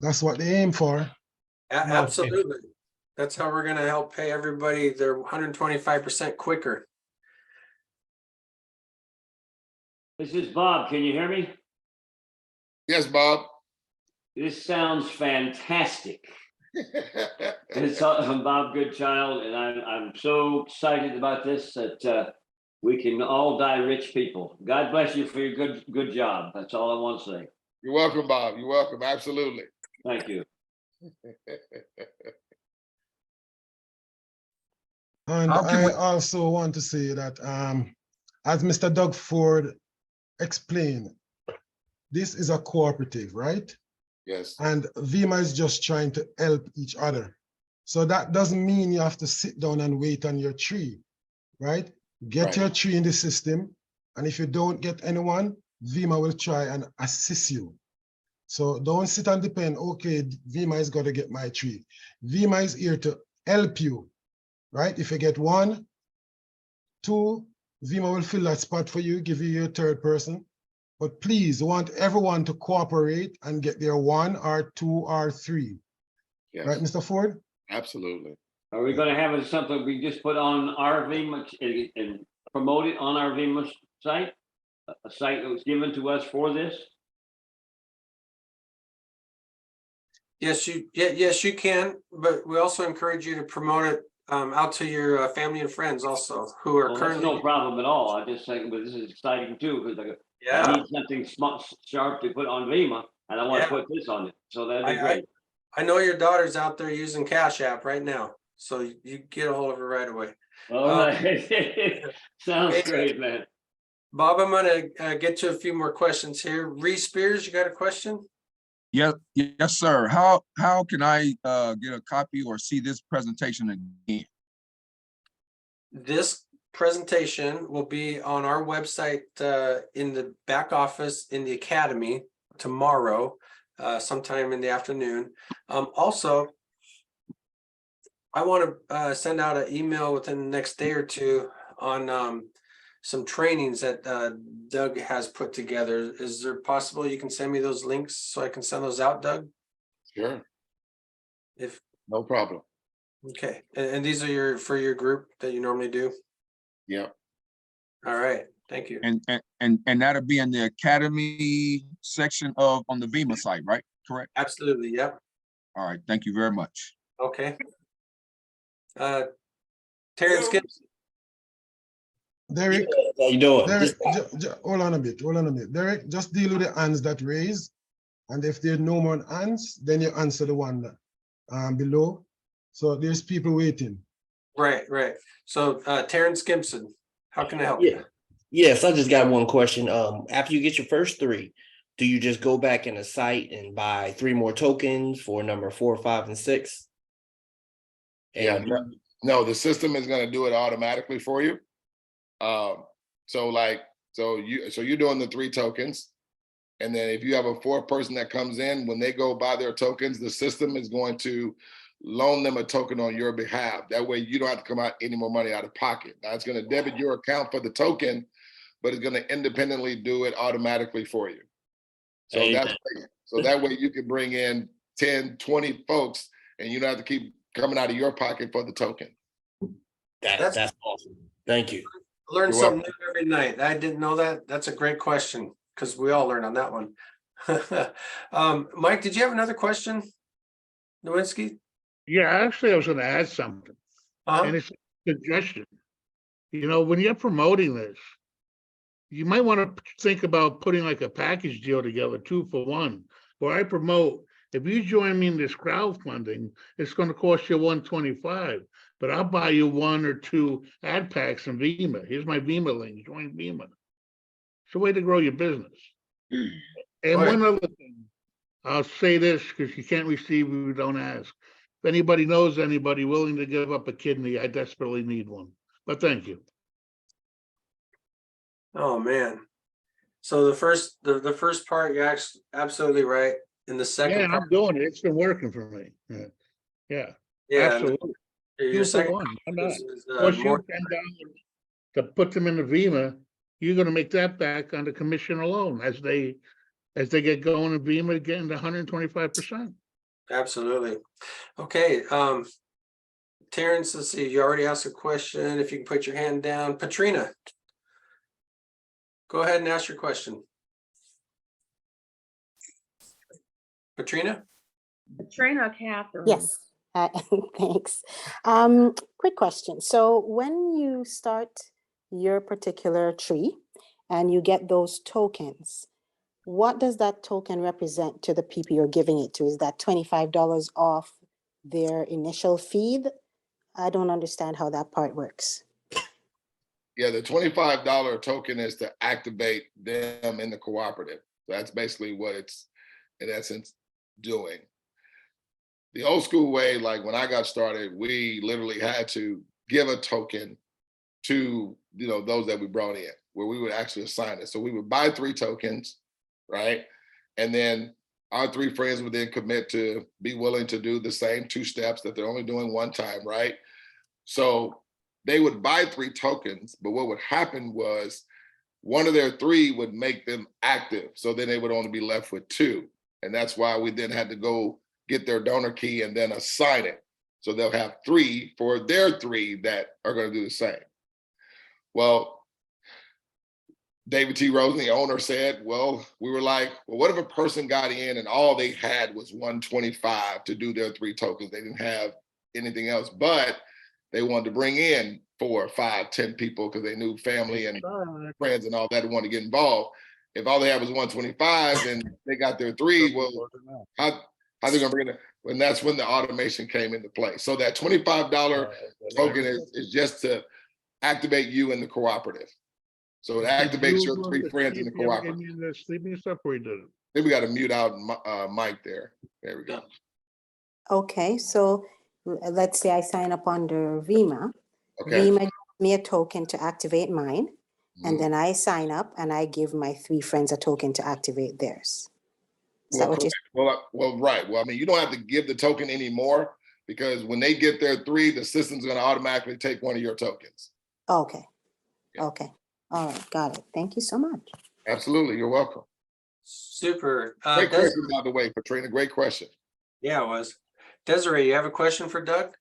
That's what they aim for. Absolutely. That's how we're gonna help pay everybody their 125% quicker. This is Bob. Can you hear me? Yes, Bob. This sounds fantastic. I'm Bob Goodchild, and I'm so excited about this that we can all die rich people. God bless you for your good job. That's all I want to say. You're welcome, Bob. You're welcome. Absolutely. Thank you. And How can I we- also want to say that, as Mr. Doug Ford explained, this is a cooperative, right? Yes. And Vima is just trying to help each other. So that doesn't mean you have to sit down and wait on your tree, right? Get Right. your tree in the system. And if you don't get anyone, Vima will try and assist you. So don't sit and depend, okay, Vima is going to get my tree. Vima is here to help you, right? If you get 1, 2, Vima will fill that spot for you, give you your 3rd person. But please, want everyone to cooperate and get their 1 or 2 or 3. Yes. Right, Mr. Ford? Absolutely. Are we going to have something we just put on our Vima and promote it on our Vima site? A site that was given to us for this? Yes, you can, but we also encourage you to promote it out to your family and friends also who are Well, that's currently. no problem at all. I just think, but this is exciting too, because I Yeah, need something smart, sharp to put on Vima, and I want to Yeah. put this on it. So that'd be I- great. I know your daughter's out there using Cash App right now, so you get a hold of her right away. All right. Sounds Hey, great, man. Bob, I'm gonna get to a few more questions here. Reese Spears, you got a question? Yes, sir. How can I get a copy or see this presentation again? This presentation will be on our website in the back office in the academy tomorrow, sometime in the afternoon. Also, I want to send out an email within the next day or two on some trainings that Doug has put together. Is there possible you can send me those links so I can send those out, Doug? Sure. If No problem. okay, and these are for your group that you normally do. Yeah. All right, thank you. And that'll be in the academy section on the Vima site, right? Correct? Absolutely, yep. All right. Thank you very much. Okay. Terrence Gibson. Derek, How you doing? Derek, hold on a bit. Derek, just deal with the hands that raise. And if there are no more hands, then you answer the one that, below. So there's people waiting. Right. So Terrence Gibson, how can I help you? Yes, I just got one question. After you get your first 3, do you just go back in the site and buy 3 more tokens for number 4, 5, and 6? Yeah. And No, the system is going to do it automatically for you. So like So you're doing the 3 tokens. And then if you have a 4th person that comes in, when they go buy their tokens, the system is going to loan them a token on your behalf. That way you don't have to come out any more money out of pocket. Now it's going to debit your account for the token, but it's going to independently do it automatically for you. So that way you can bring in 10, 20 folks and you don't have to keep coming out of your pocket for the token. That's awesome. Thank you. Learn You're something new every night. I didn't know that. That's a great question because we all learn on that one. Mike, did you have another question? Nowinski? Yeah, actually, I was gonna add something, and it's a suggestion. You know, when you're promoting this, you might want to think about putting like a package deal together, 2 for 1, where I promote, if you join me in this crowdfunding, it's gonna cost you $125, but I'll buy you 1 or 2 ad packs from Vima. Here's my Vima link, join Vima. It's a way to grow your business. And one other thing, I'll say this because you can't receive if you don't ask. If anybody knows anybody willing to give up a kidney, I desperately need one. But thank you. Oh, man. So the first part, you're absolutely right. And the second Yeah, part, I'm doing it. It's been working for me. Yeah, yeah, absolutely. your 2 for second 1. I'm not. is, Cost you more, $10 to put them in the Vima. You're gonna make that back on the commission alone as they get going in Vima, getting to 125%. absolutely. Okay, Terrence, let's see, you already asked a question. If you can put your hand down. Patrina, go ahead and ask your question. Patrina? Patrina Catherine. Yes, thanks. Quick question. So when you start your particular tree and you get those tokens, what does that token represent to the people you're giving it to? Is that $25 off their initial fee? I don't understand how that part works. Yeah, the $25 token is to activate them in the cooperative. So that's basically what it's in essence doing. The old school way, like when I got started, we literally had to give a token to those that we brought in, where we would actually assign it. So we would buy 3 tokens, right? And then our 3 friends would then commit to be willing to do the same 2 steps that they're only doing 1 time, right? So they would buy 3 tokens, but what would happen was one of their 3 would make them active. So then they would only be left with 2. And that's why we then had to go get their donor key and then assign it. So they'll have 3 for their 3 that are going to do the same. Well, David T. Rosen, the owner, said, well, we were like, well, what if a person got in and all they had was $125 to do their 3 tokens? They didn't have anything else, but they wanted to bring in 4, 5, 10 people because they knew family and friends and all that wanted to get involved. If all they had was $125 and they got their 3, well, how they gonna bring it? And that's when the automation came into play. So that $25 token is just to activate you in the cooperative. So it activates your 3 friends in the cooperative. Sleeping stuff where you did it. Then we got to mute out Mike there. There we go. Okay, so let's say I sign up under Vima. Okay. Vima gives me a token to activate mine, and then I sign up and I give my 3 friends a token to activate theirs. Is that what you're well, right. Well, I mean, you don't have to give the token anymore because when they get their 3, the system's going to automatically take one of your tokens. Okay. Okay. All right. Got it. Thank you so much. Absolutely. You're welcome. Super. Great question, by the way, Patrina. Great question. Yeah, it was. Desiree, you have a question for Doug?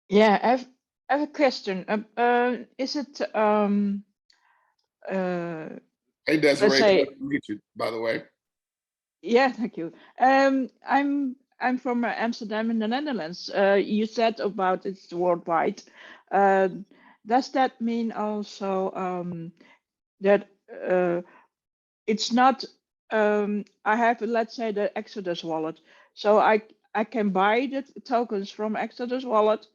Yeah, I have a question. Is it Hey, Desiree, let's say- nice to meet you, by the way. yeah, thank you. I'm from Amsterdam in the Netherlands. You said about it's worldwide. Does that mean also that it's not? I have, let's say, the Exodus wallet, so I can buy the tokens from Exodus wallet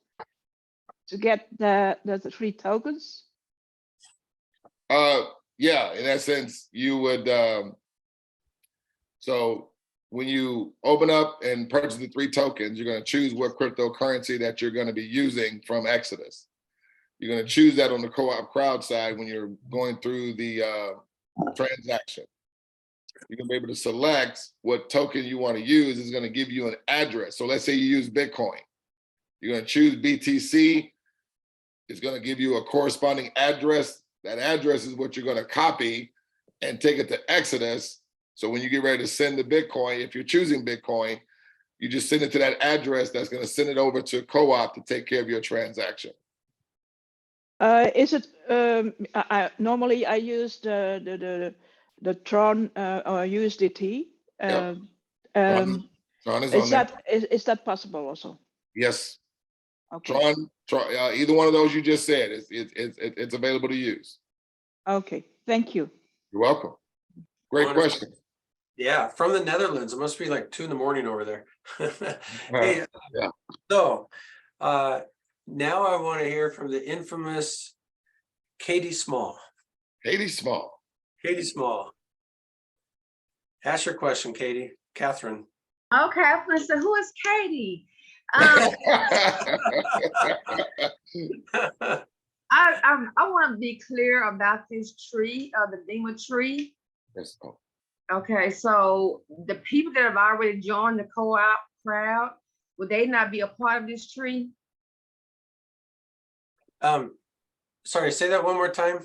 to get the 3 tokens. Yeah, in that sense, you would. So when you open up and purchase the 3 tokens, you're going to choose what cryptocurrency that you're going to be using from Exodus. You're going to choose that on the co-op crowd side when you're going through the transaction. You're going to be able to select what token you want to use. Is going to give you an address. So let's say you use Bitcoin. You're going to choose BTC. It's going to give you a corresponding address. That address is what you're going to copy and take it to Exodus. So when you get ready to send the Bitcoin, if you're choosing Bitcoin, you just send it to that address that's going to send it over to Co-op to take care of your transaction. Is it normally I use the Tron or USDT? Yep. Tron is on there. Is that possible also? Yes. Okay. Tron, either one of those you just said, it's available to use. Okay, thank you. You're welcome. Great question. Yeah, from the Netherlands. It must be like 2 a.m. over there. Hey, Yeah. so now I want to hear from the infamous Katie Small. Katie Small. Katie Small. Ask your question, Katie. Catherine. Okay, I'm gonna say, who is Katie? I want to be clear about this tree, the Vima tree. Yes. Okay, so the people that have already joined the co-op crowd, would they not be a part of this tree? Sorry, say that one more time.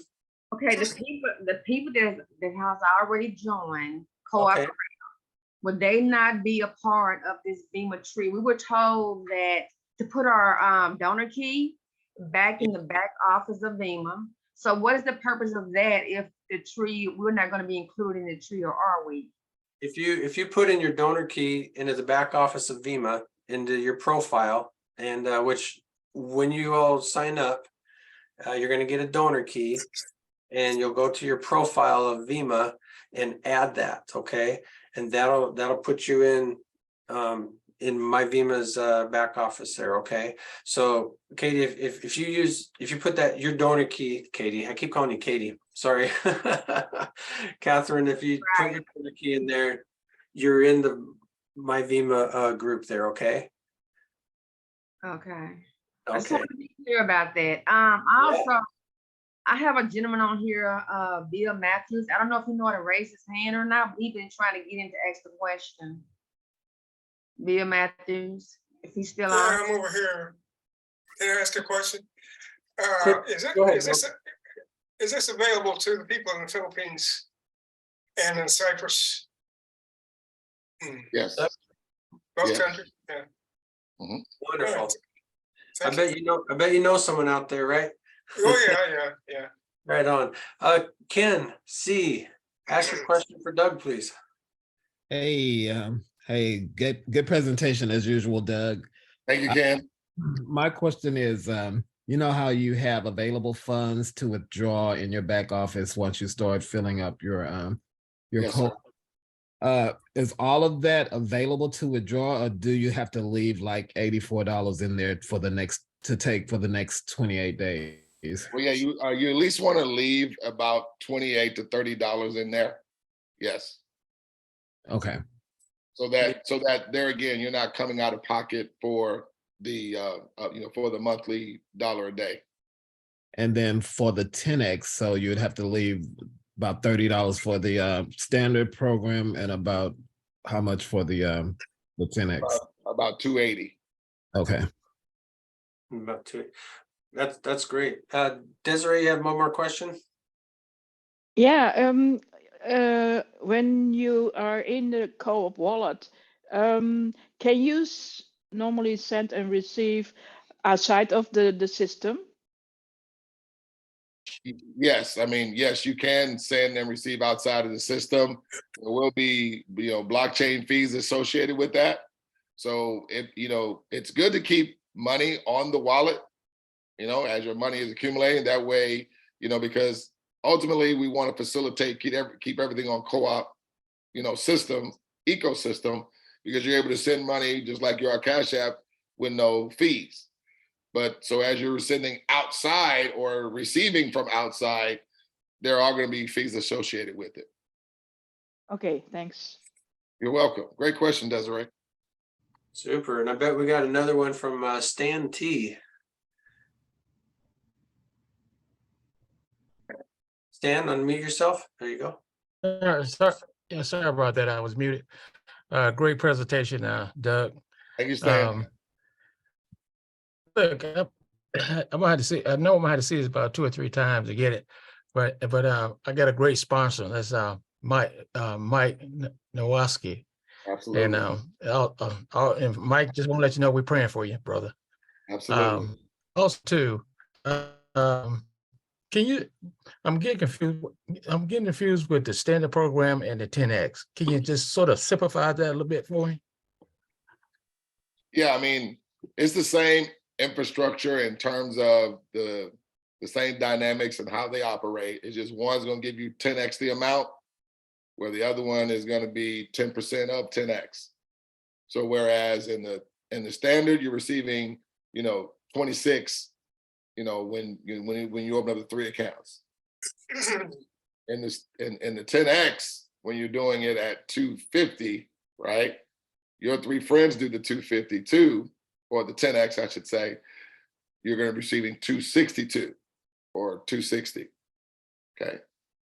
Okay, the people that has already joined co-op Okay. crowd, would they not be a part of this Vima tree? We were told that to put our donor key back in the back office of Vima. So what is the purpose of that if the tree, we're not going to be included in the tree, or are we? If you put in your donor key into the back office of Vima, into your profile, and which when you all sign up, you're going to get a donor key, and you'll go to your profile of Vima and add that, okay? And that'll put you in my Vima's back office there, okay? So Katie, if you put that your donor key, Katie, I keep calling you Katie, sorry. Catherine, if you put your donor key in there, you're in the my Vima group there, okay? Okay. I just Okay. want to be clear about that. I have a gentleman on here, Bill Matthews. I don't know if he know how to raise his hand or not, but he's been trying to get in to ask the question. Bill Matthews, if he's still on. I'm over here. Can I ask a question? Go ahead, Is this available to the people in the Philippines and in Cyprus? Yes. Both Yes. countries? Yeah. Wonderful. All right. I bet you know someone out there, right? Oh, yeah. Right on. Ken C, ask your question for Doug, please. Hey, good presentation as usual, Doug. Thank you, Ken. My question is, you know how you have available funds to withdraw in your back office once you start filling up your Yes, code? Is all of that available to withdraw, or do you have to leave like $84 in there for the next 28 days? Well, yeah, you at least want to leave about $28 to $30 in there. Yes. Okay. So that there again, you're not coming out of pocket for the for the monthly $1 a day. And then for the 10X, so you'd have to leave about $30 for the standard program, and about how much for the 10X? About $280. Okay. About two. That's great. Desiree, you have one more question? Yeah, when you are in the Co-op wallet, can you normally send and receive outside of the system? Yes, I mean, yes, you can send and receive outside of the system. There will be, blockchain fees associated with that. So it's good to keep money on the wallet, as your money is accumulating. That way, because ultimately we want to facilitate, keep everything on Co-op, ecosystem, because you're able to send money just like your Cash App with no fees. But so as you're sending outside or receiving from outside, there are going to be fees associated with it. Okay, thanks. You're welcome. Great question, Desiree. Super. And I bet we got another one from Stan T. Stan, unmute yourself. There you go. Yeah, sorry about that. I was muted. Great presentation, Doug. Thank you, Stan. Look, I'm gonna have to see. I know I'm gonna have to see this about 2 or 3 times to get it, but I got a great sponsor. That's Mike Nowalski. Absolutely. And and Mike, just want to let you know we're praying for you, brother. Absolutely. Also, too, can you? I'm getting confused. I'm getting confused with the standard program and the 10X. Can you just sort of simplify that a little bit for me? Yeah, I mean, it's the same infrastructure in terms of the same dynamics and how they operate. It's just one's going to give you 10X the amount, where the other one is going to be 10% of 10X. So whereas in the standard, you're receiving, 26, when you open up the 3 accounts. In the 10X, when you're doing it at 250, right? Your 3 friends do the 250 too, or the 10X, I should say. You're going to be receiving 262 or 260. Okay,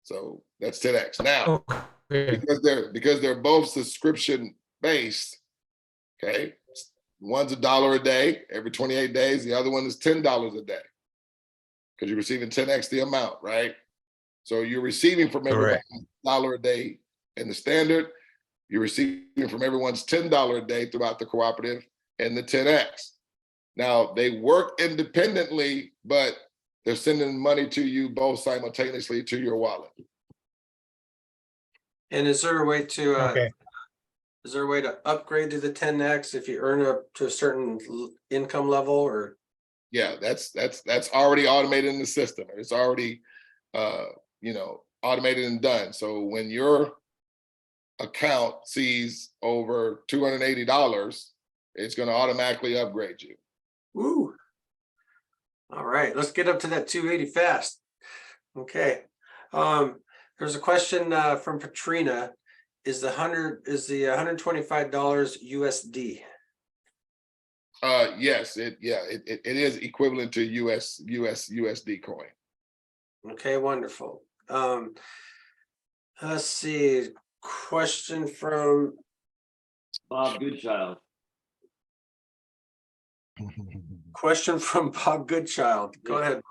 so that's 10X. Now, because they're both subscription based. Okay, one's $1 a day every 28 days. The other one is $10 a day because you're receiving 10X the amount, right? So you're receiving from everybody $1 a day in the standard. You're receiving from everyone's $10 a day throughout the cooperative and the 10X. Now they work independently, but they're sending money to you both simultaneously to your wallet. And is there a way to upgrade to the 10X if you earn up to a certain income level, or? Yeah, that's already automated in the system. It's already automated and done. So when your account sees over $280, it's going to automatically upgrade you. Woo. All right, let's get up to that 280 fast. Okay. There's a question from Patrina. Is the $125 USD? Yes, it is equivalent to USD coin. Okay, wonderful. Let's see. Question from Bob Goodchild. Question from Bob Goodchild. Go ahead.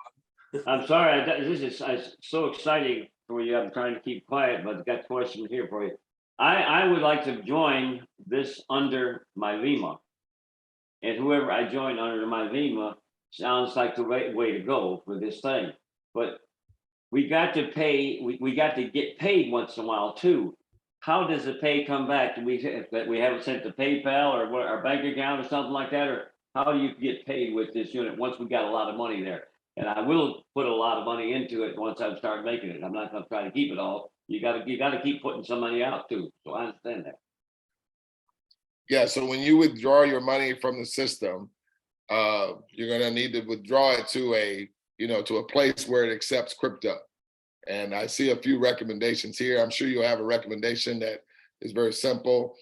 I'm sorry, this is so exciting for you. I'm trying to keep quiet, but I've got a question here for you. I would like to join this under my VEMA. And whoever I join under my VEMA sounds like the right way to go for this thing. But we got to pay, we got to get paid once in a while too. How does the pay come back? Do we haven't sent to PayPal or what, our bank account or something like that? Or how do you get paid with this unit once we got a lot of money there? And I will put a lot of money into it once I start making it. I'm not going to try to keep it all. You got to keep putting some money out too. So I understand that. Yeah. So when you withdraw your money from the system, you're going to need to withdraw it to a place where it accepts crypto. And I see a few recommendations here. I'm sure you'll have a recommendation that is very simple.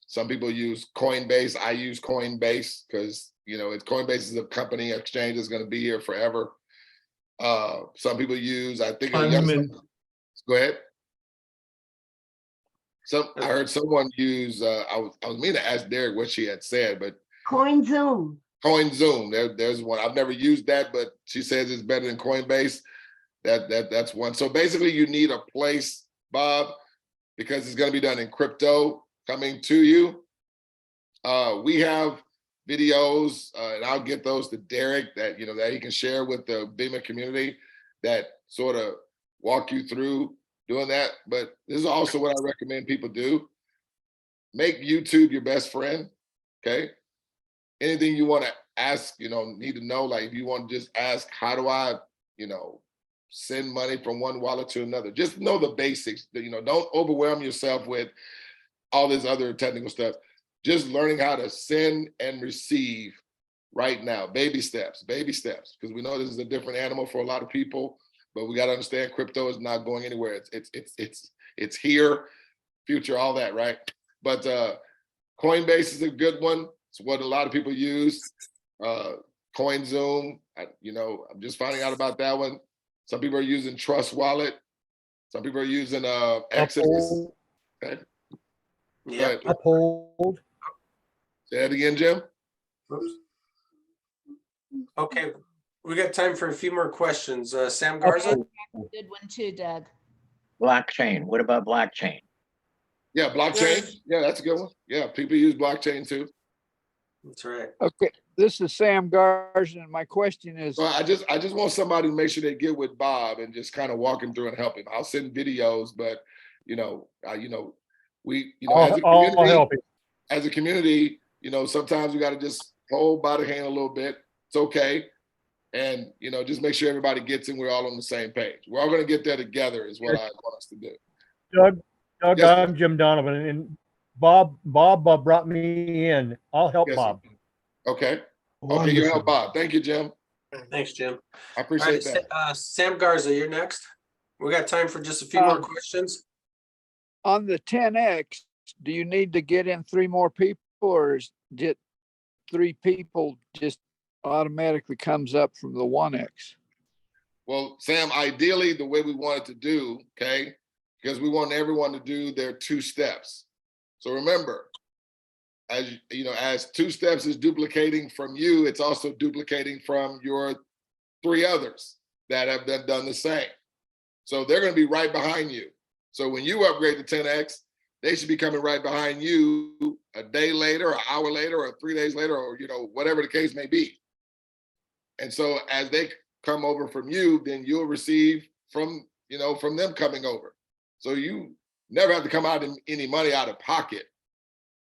Some people use Coinbase. I use Coinbase because, Coinbase is a company, exchange is going to be here forever. Some people use, I think, go ahead. I heard someone use, I was meaning to ask Derek what she had said, but CoinZoom. CoinZoom, there's one. I've never used that, but she says it's better than Coinbase. That's one. So basically you need a place, Bob, because it's going to be done in crypto coming to you. We have videos, and I'll get those to Derek that he can share with the VEMA community that sort of walk you through doing that. But this is also what I recommend people do. Make YouTube your best friend. Okay. Anything you want to ask, need to know, like if you want to just ask, how do I, send money from one wallet to another? Just know the basics. Don't overwhelm yourself with all this other technical stuff. Just learning how to send and receive right now. Baby steps, because we know this is a different animal for a lot of people, but we got to understand crypto is not going anywhere. It's here, future, all that, right? But Coinbase is a good one. It's what a lot of people use. CoinZoom, I'm just finding out about that one. Some people are using Trust Wallet. Some people are using Exodus. Uphold, Okay. Yeah. But uphold. say that again, Jim. Oops. Okay, we got time for a few more questions. Sam Garza? Good one too, Doug. Blockchain. What about blockchain? Yeah, blockchain. Yeah, that's a good one. Yeah, people use blockchain too. That's right. Okay, this is Sam Garza, and my question is, Well, I just want somebody to make sure they get with Bob and just kind of walk him through and help him. I'll send videos, but we, as a I'll community, help you. as a community, sometimes we got to just hold by the hand a little bit. It's okay. And, just make sure everybody gets in. We're all on the same page. We're all going to get there together is what I want us to do. Doug, Yes, sir. I'm Jim Donovan, and Bob brought me in. I'll help Yes, sir. Bob. Okay. Okay, you help Bob. Thank you, Jim. Thanks, Jim. I All appreciate right, that. Sam Garza, you're next. We got time for just a few more questions. on the 10X, do you need to get in 3 more people, or is it 3 people just automatically comes up from the 1X? Well, Sam, ideally, the way we want it to do, okay, because we want everyone to do their 2 steps. So remember, as 2 steps is duplicating from you, it's also duplicating from your 3 others that have done the same. So they're going to be right behind you. So when you upgrade to 10X, they should be coming right behind you a day later, an hour later, or 3 days later, or whatever the case may be. And so as they come over from you, then you'll receive from them coming over. So you never have to come out any money out of pocket,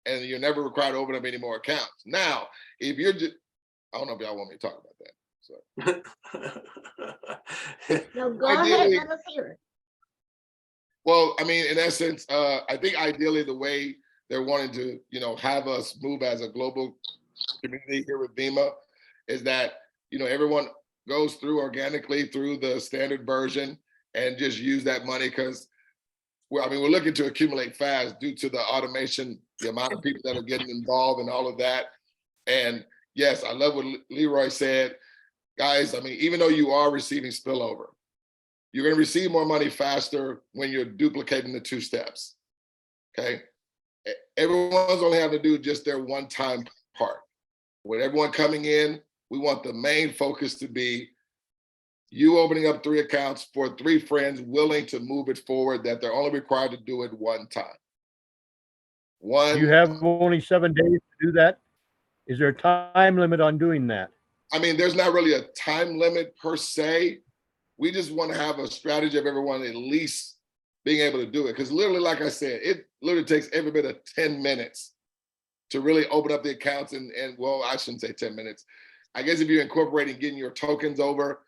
and you're never required to open up any more accounts. Now, if you're just, I don't know if y'all want me to talk about that. So No, go ahead, let us hear it. well, I mean, in essence, I think ideally the way they're wanting to, have us move as a global community here with VEMA is that, everyone goes through organically through the standard version and just use that money because we're looking to accumulate fast due to the automation, the amount of people that are getting involved and all of that. And yes, I love what Leroy said. Guys, even though you are receiving spillover, you're going to receive more money faster when you're duplicating the 2 steps. Okay. Everyone's only having to do just their one-time part. With everyone coming in, we want the main focus to be you opening up 3 accounts for 3 friends willing to move it forward, that they're only required to do it one time. You have only 7 days to do that? Is there a time limit on doing that? There's not really a time limit per se. We just want to have a strategy of everyone at least being able to do it. Because literally, like I said, it literally takes every bit of 10 minutes to really open up the accounts. And well, I shouldn't say 10 minutes. I guess if you're incorporating getting your tokens over,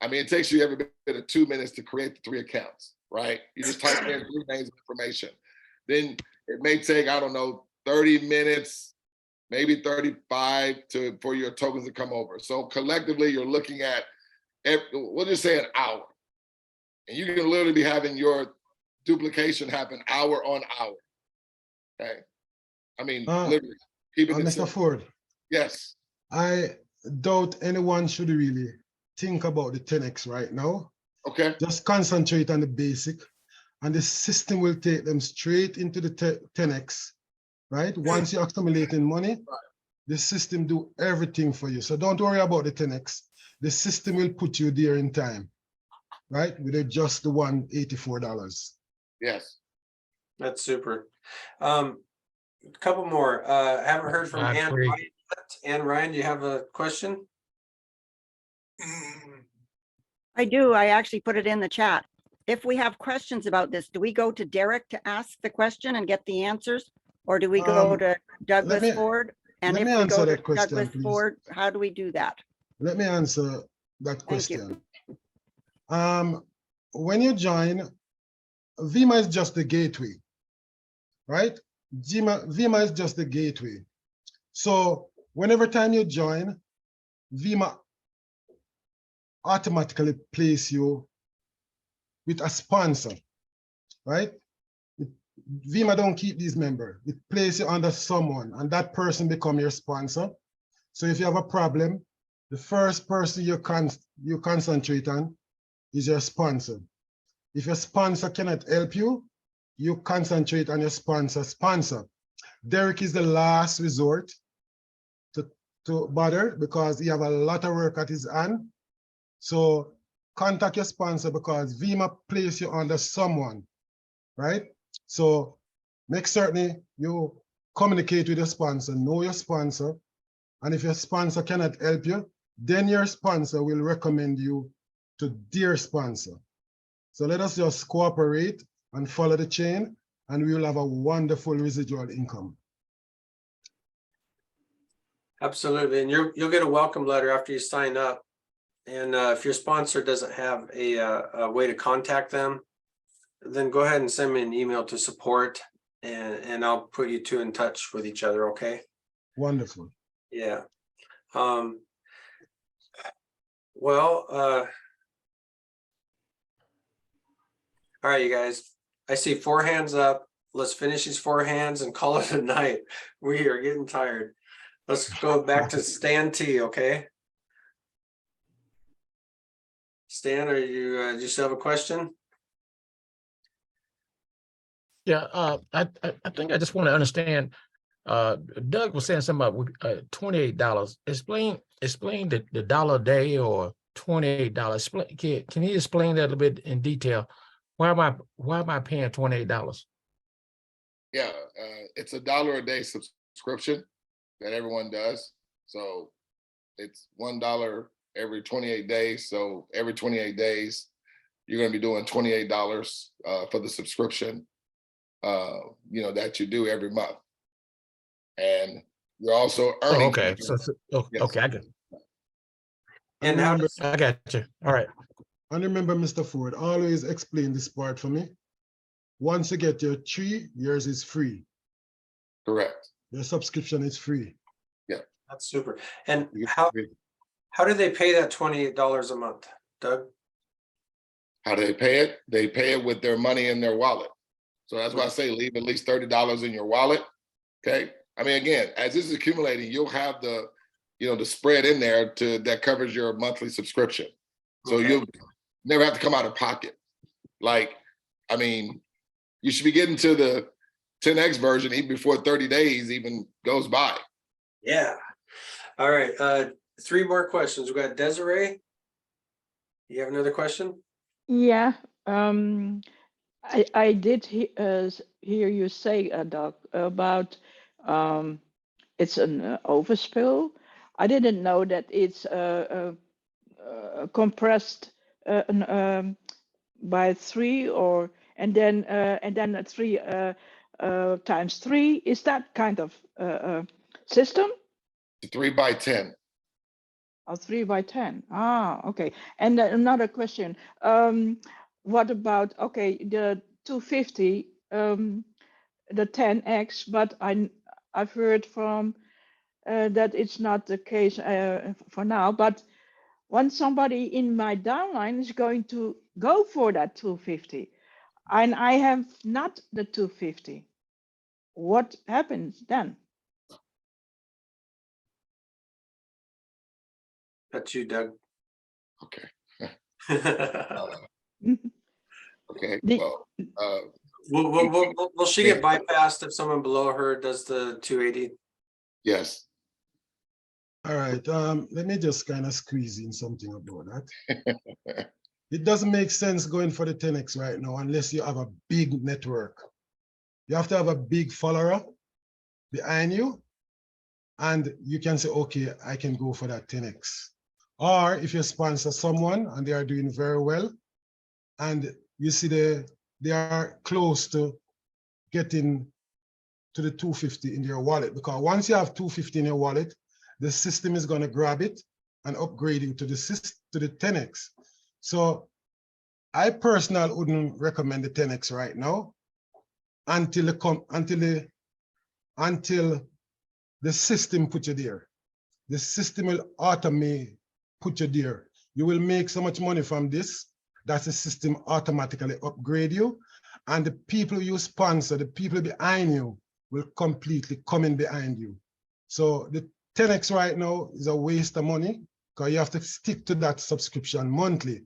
it takes you every bit of 2 minutes to create the 3 accounts, right? You just type in 3 names of information. Then it may take, 30 minutes, maybe 35 for your tokens to come over. So collectively, you're looking at, we'll just say an hour. And you can literally be having your duplication happen hour on hour. Okay. Literally, keeping it Mr. simple. Ford. Yes. I doubt anyone should really think about the 10X right now. Okay. Just concentrate on the basic, and the system will take them straight into the 10X, right? Once you're accumulating money, the system do everything for you. So don't worry about the 10X. The system will put you there in time, right? With just the $184. Yes. That's super. A couple more. I haven't heard from I Ann agree. Ryan yet. Ann Ryan, do you have a question? I do. I actually put it in the chat. If we have questions about this, do we go to Derek to ask the question and get the answers? Or do we go to Douglas Ford? And let if me we answer go to that question, Douglas please. Ford, how do we do that? Let me answer that Thank question. you. When you join, VEMA is just the gateway, right? VEMA is just the gateway. So whenever time you join, VEMA automatically place you with a sponsor, right? VEMA don't keep these members. It places you under someone, and that person become your sponsor. So if you have a problem, the first person you concentrate on is your sponsor. If your sponsor cannot help you, you concentrate on your sponsor. Derek is the last resort to bother because he have a lot of work at his hand. So contact your sponsor because VIMA place you under someone, right? So make certain you communicate with your sponsor, know your sponsor. And if your sponsor cannot help you, then your sponsor will recommend you to their sponsor. So let us just cooperate and follow the chain, and we will have a wonderful residual income. Absolutely, and you'll get a welcome letter after you sign up. And if your sponsor doesn't have a way to contact them, then go ahead and send me an email to support, and I'll put you two in touch with each other. Okay. Wonderful. Yeah. Well. All right, you guys. I see 4 hands up. Let's finish these 4 hands and call it a night. We are getting tired. Let's go back to Stan T, okay? Stan, are you, do you still have a question? Yeah, I think I just want to understand. Doug was saying something about $28. Explain the dollar a day or $28. Can you explain that a little bit in detail? Why am I paying $28? Yeah, it's $1 a day subscription that everyone does. So it's $1 every 28 days. So every 28 days, you're going to be doing $28 for the subscription, that you do every month. And you're also earning. Oh, okay. Yes. Okay, I get it. And remember, I got you. All right. And remember, Mr. Ford, always explain this part for me. Once you get your tree, yours is free. Correct. Your subscription is free. Yeah. That's super. And how do they pay that $28 a month, Doug? How do they pay it? They pay it with their money in their wallet. So that's why I say leave at least $30 in your wallet. Okay. I mean, again, as this is accumulating, you'll have the spread in there that covers your monthly subscription. So you'll never have to come out of pocket. Like, I mean, you should be getting to the 10X version even before 30 days even goes by. Yeah. All right. 3 more questions. We got Desiree. You have another question? Yeah, I did hear you say, Doc, about it's an overspill. I didn't know that it's compressed by 3 and then 3 times 3. Is that kind of system? 3 by 10. Oh, 3 by 10. Ah, okay. And another question. What about, okay, the 250, the 10X, but I've heard from that it's not the case for now, but when somebody in my downline is going to go for that 250 and I have not the 250, what happens then? That's you, Doug. Okay. Okay. Will she get bypassed if someone below her does the 280? Yes. All right. Let me just kind of squeeze in something about that. It doesn't make sense going for the 10X right now unless you have a big network. You have to have a big follower behind you, and you can say, okay, I can go for that 10X. Or if you sponsor someone and they are doing very well, and you see they are close to getting to the 250 in your wallet, because once you have 250 in your wallet, the system is going to grab it and upgrade you to the 10X. So I personally wouldn't recommend the 10X right now until the system put you there. The system will automate put you there. You will make so much money from this that the system automatically upgrade you, and the people you sponsor, the people behind you, will completely come in behind you. So the 10X right now is a waste of money because you have to stick to that subscription monthly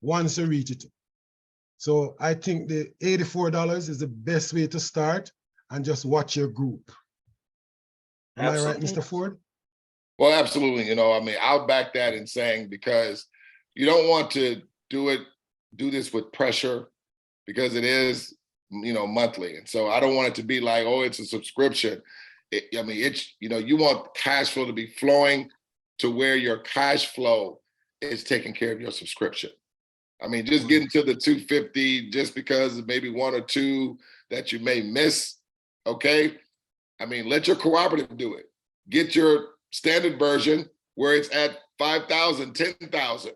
once you reach it. So I think the $84 is the best way to start and just watch your group. Am I right, Absolutely. Mr. Ford? Well, absolutely. You know, I mean, I'll back that in saying, because you don't want to do this with pressure, because it is, you know, monthly. And so I don't want it to be like, oh, it's a subscription. I mean, it's, you know, you want cash flow to be flowing to where your cash flow is taking care of your subscription. I mean, just getting to the 250 just because maybe one or two that you may miss, okay? I mean, let your cooperative do it. Get your standard version where it's at 5,000, 10,000,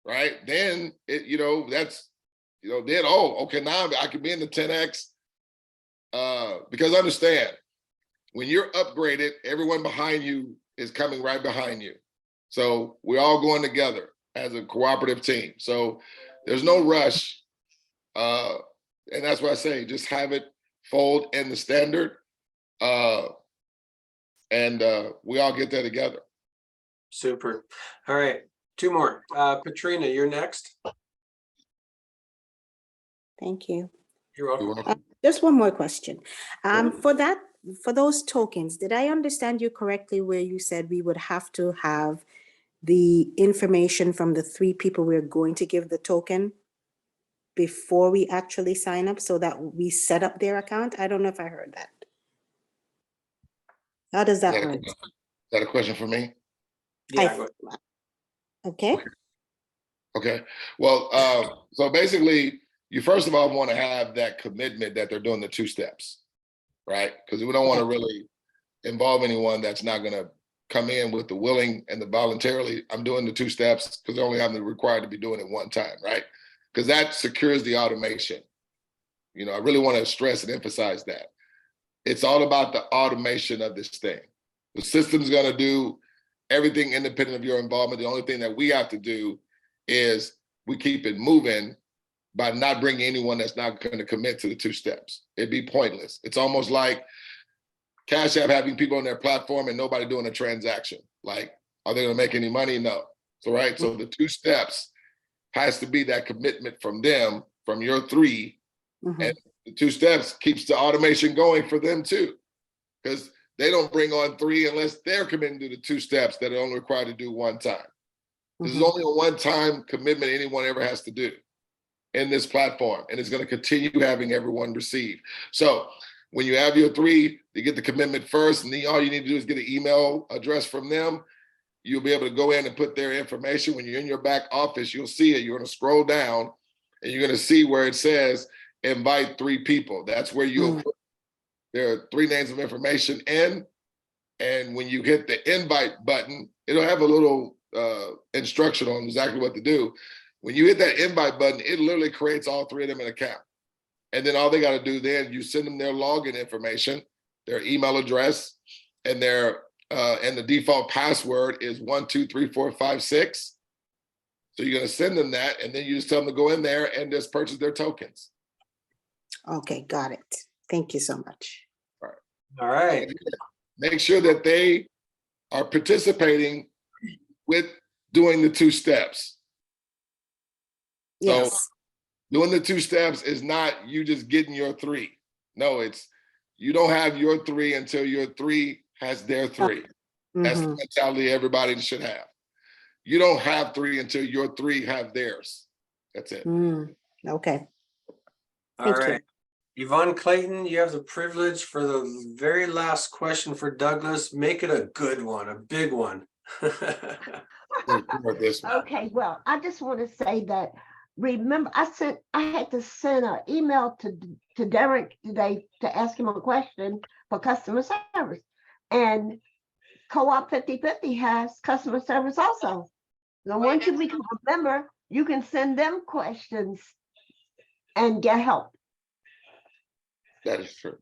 right? Then it, you know, that's, you know, then, oh, okay, now I can be in the 10X. Because understand, when you're upgraded, everyone behind you is coming right behind you. So we're all going together as a cooperative team. So there's no rush. And that's why I say, just have it fold in the standard. And we all get there together. Super. All right, two more. Katrina, you're next. Thank you. You're welcome. Just one more question. For those tokens, did I understand you correctly where you said we would have to have the information from the 3 people we're going to give the token before we actually sign up so that we set up their account? I don't know if I heard that. How does that work? Is that a question for me? Yeah. Okay. Okay. Well, so basically, you first of all want to have that commitment that they're doing the 2 steps, right? Because we don't want to really involve anyone that's not going to come in with the willing and the voluntarily, I'm doing the 2 steps because they only have the required to be doing it one time, right? Because that secures the automation. You know, I really want to stress and emphasize that. It's all about the automation of this thing. The system's going to do everything independent of your involvement. The only thing that we have to do is we keep it moving by not bringing anyone that's not going to commit to the 2 steps. It'd be pointless. It's almost like Cash App having people on their platform and nobody doing a transaction. Like, are they going to make any money? No. So, right. So the 2 steps has to be that commitment from them, from your 3. And the 2 steps keeps the automation going for them too. Because they don't bring on 3 unless they're committing to the 2 steps that are only required to do one time. This is only a one-time commitment anyone ever has to do in this platform. And it's going to continue having everyone receive. So when you have your 3, you get the commitment first, and then all you need to do is get an email address from them. You'll be able to go in and put their information. When you're in your back office, you'll see it. You're going to scroll down and you're going to see where it says invite 3 people. That's where you'll put their 3 names of information in. And when you hit the invite button, it'll have a little instruction on exactly what to do. When you hit that invite button, it literally creates all 3 of them an account. And then all they got to do then, you send them their login information, their email address, and their and the default password is 123456. So you're going to send them that, and then you just tell them to go in there and just purchase their tokens. Okay, got it. Thank you so much. All right. Make sure that they are participating with doing the 2 steps. Yes. So doing the 2 steps is not you just getting your 3. No, it's you don't have your 3 until your 3 has their 3. That's the mentality everybody should have. You don't have 3 until your 3 have theirs. That's it. Okay. All right. Yvonne Clayton, you have the privilege for the very last question for Douglas. Make it a good one, a big one. Okay, well, I just want to say that, remember, I had to send an email to Derek today to ask him a question for customer service. And Co-op 50/50 has customer service also. So once you become a member, you can send them questions and get help. That is true.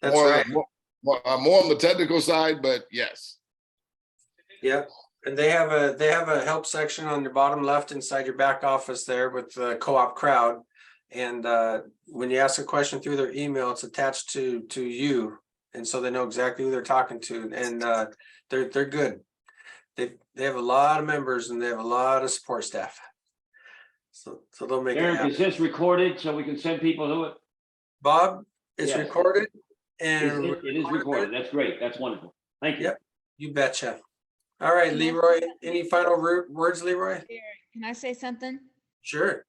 That's more, right. More on the technical side, but yes. Yep. And they have a help section on your bottom left inside your back office there with the Co-op Crowd. And when you ask a question through their email, it's attached to you. And so they know exactly who they're talking to. And they're good. They have a lot of members and they have a lot of support staff. So they'll make it Derek, happen. is this recorded so we can send people to it? Bob, it's Yes. recorded It and. is recorded. That's great. That's wonderful. Thank you. Yep, you betcha. All right, Leroy, any final words, Leroy? Can I say something? Sure.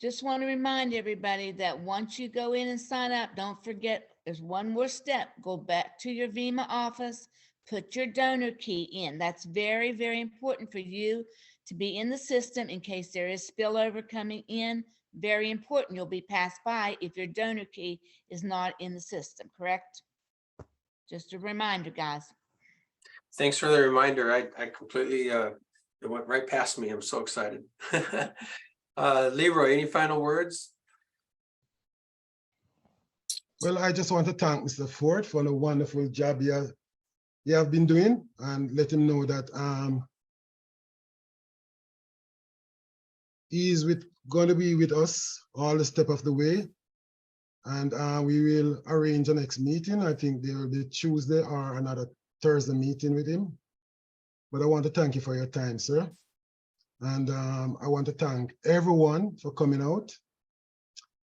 Just want to remind everybody that once you go in and sign up, don't forget, there's one more step. Go back to your VEMA office, put your donor key in. That's very, very important for you to be in the system in case there is spillover coming in. Very important. You'll be passed by if your donor key is not in the system, correct? Just a reminder, guys. Thanks for the reminder. I completely, it went right past me. I'm so excited. Leroy, any final words? Well, I just want to thank Mr. Ford for the wonderful job you have been doing, and let him know that he's going to be with us all the step of the way. And we will arrange a next meeting. I think there will be Tuesday or another Thursday meeting with him. But I want to thank you for your time, sir. And I want to thank everyone for coming out.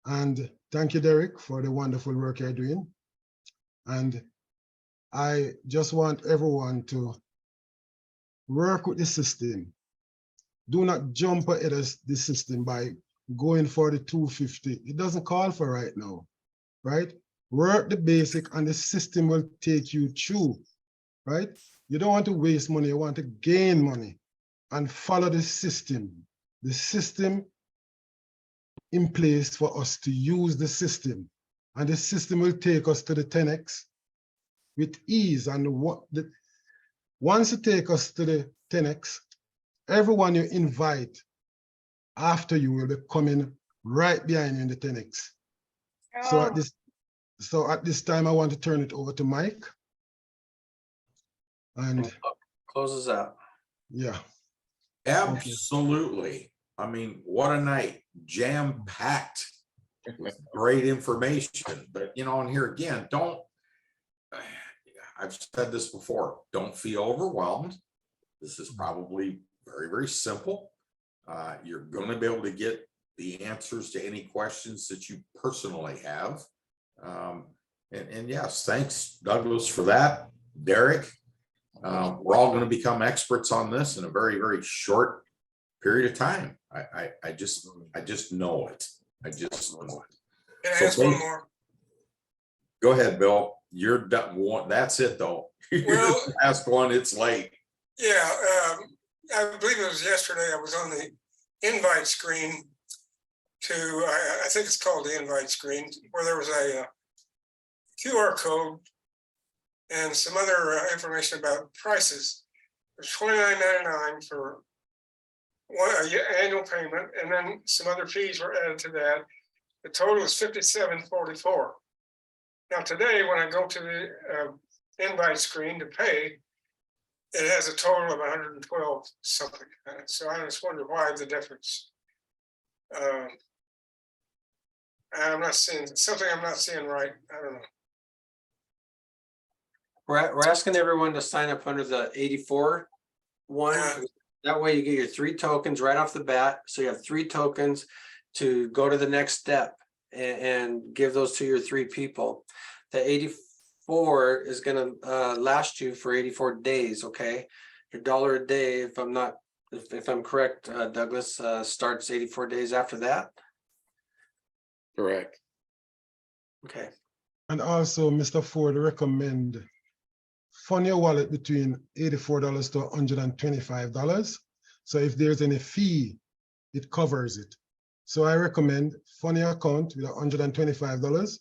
And thank you, Derek, for the wonderful work you're doing. And I just want everyone to work with the system. Do not jump ahead of the system by going for the 250. It doesn't call for right now, right? Work the basic and the system will take you through, right? You don't want to waste money, you want to gain money and follow the system. The system in place for us to use the system, and the system will take us to the 10X with ease. And once you take us to the 10X, everyone you invite after you will be coming right behind you in the 10X. So at this time, I want to turn it over to Mike. And closes out. Yeah. Absolutely. I mean, what a night, jam-packed with great information. But, you know, and here again, I've said this before, don't feel overwhelmed. This is probably very, very simple. You're going to be able to get the answers to any questions that you personally have. And yes, thanks, Douglas, for that. Derek, we're all going to become experts on this in a very, very short period of time. I just know it. I just know it. Can I ask one more? Go ahead, Bill. You're done. That's it, though. Well, Last one. It's late. Yeah, I believe it was yesterday. I was on the invite screen to, I think it's called the invite screen, where there was a QR code and some other information about prices. There's $29.99 for annual payment, and then some other fees were added to that. The total is $57.44. Now today, when I go to the invite screen to pay, it has a total of 112 something. So I just wonder why the difference. I'm not seeing something I'm not seeing right. I don't know. We're asking everyone to sign up under the 84 one. That way you get your 3 tokens right off the bat. So you have 3 tokens to go to the next step and give those to your 3 people. The 84 is going to last you for 84 days. Okay, your $1 a day, if I'm correct, Douglas, starts 84 days after that. Correct. Okay. And also, Mr. Ford recommend fund your wallet between $84 to $125. So if there's any fee, it covers it. So I recommend fund your account with $125.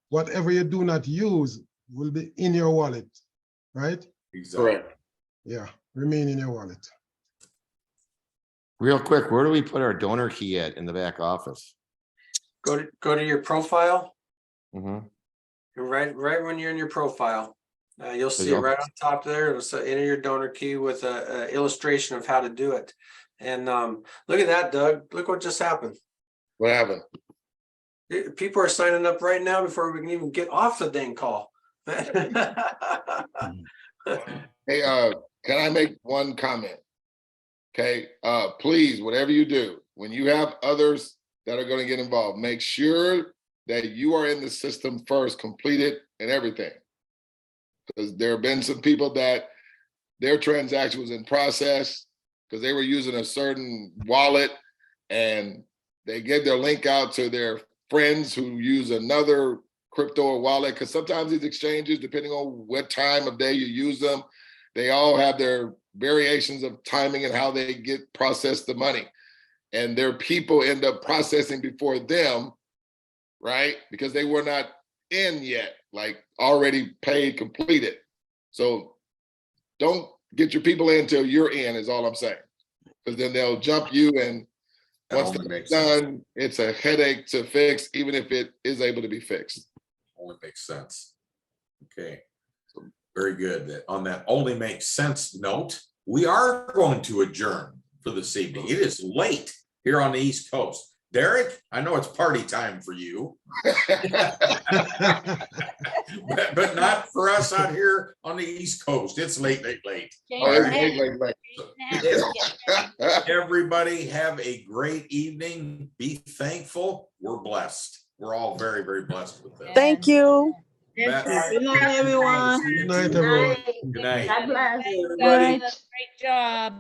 Whatever you do not use will be in your wallet, right? Exactly. Correct. Yeah, remain in your wallet. Real quick, where do we put our donor key at in the back office? Go to your profile. Mm-hmm. Right when you're in your profile, you'll see it right on top there. It'll say enter your donor key with a illustration of how to do it. And look at that, Doug. Look what just happened. What happened? People are signing up right now before we can even get off the dang call. Hey, can I make one comment? Okay, please, whatever you do, when you have others that are going to get involved, make sure that you are in the system first, complete it and everything. Because there have been some people that their transaction was in process because they were using a certain wallet and they gave their link out to their friends who use another crypto or wallet. Because sometimes these exchanges, depending on what time of day you use them, they all have their variations of timing and how they get processed the money. And their people end up processing before them, right? Because they were not in yet, like already paid, completed. So don't get your people in until you're in, is all I'm saying. Because then they'll jump you, and That once only that's makes sense. done, it's a headache to fix, even if it is able to be fixed. Only makes sense. Okay, so very good. That on that only makes sense note, we are going to adjourn for this evening. It is late here on the East Coast. Derek, I know it's party time for you, but not for us out here on the East Coast. It's late. Everybody have a great evening. Be thankful. We're blessed. We're all very, very blessed with this. Thank you. Good night, everyone. Good night, everyone. Good night. God bless. Great job.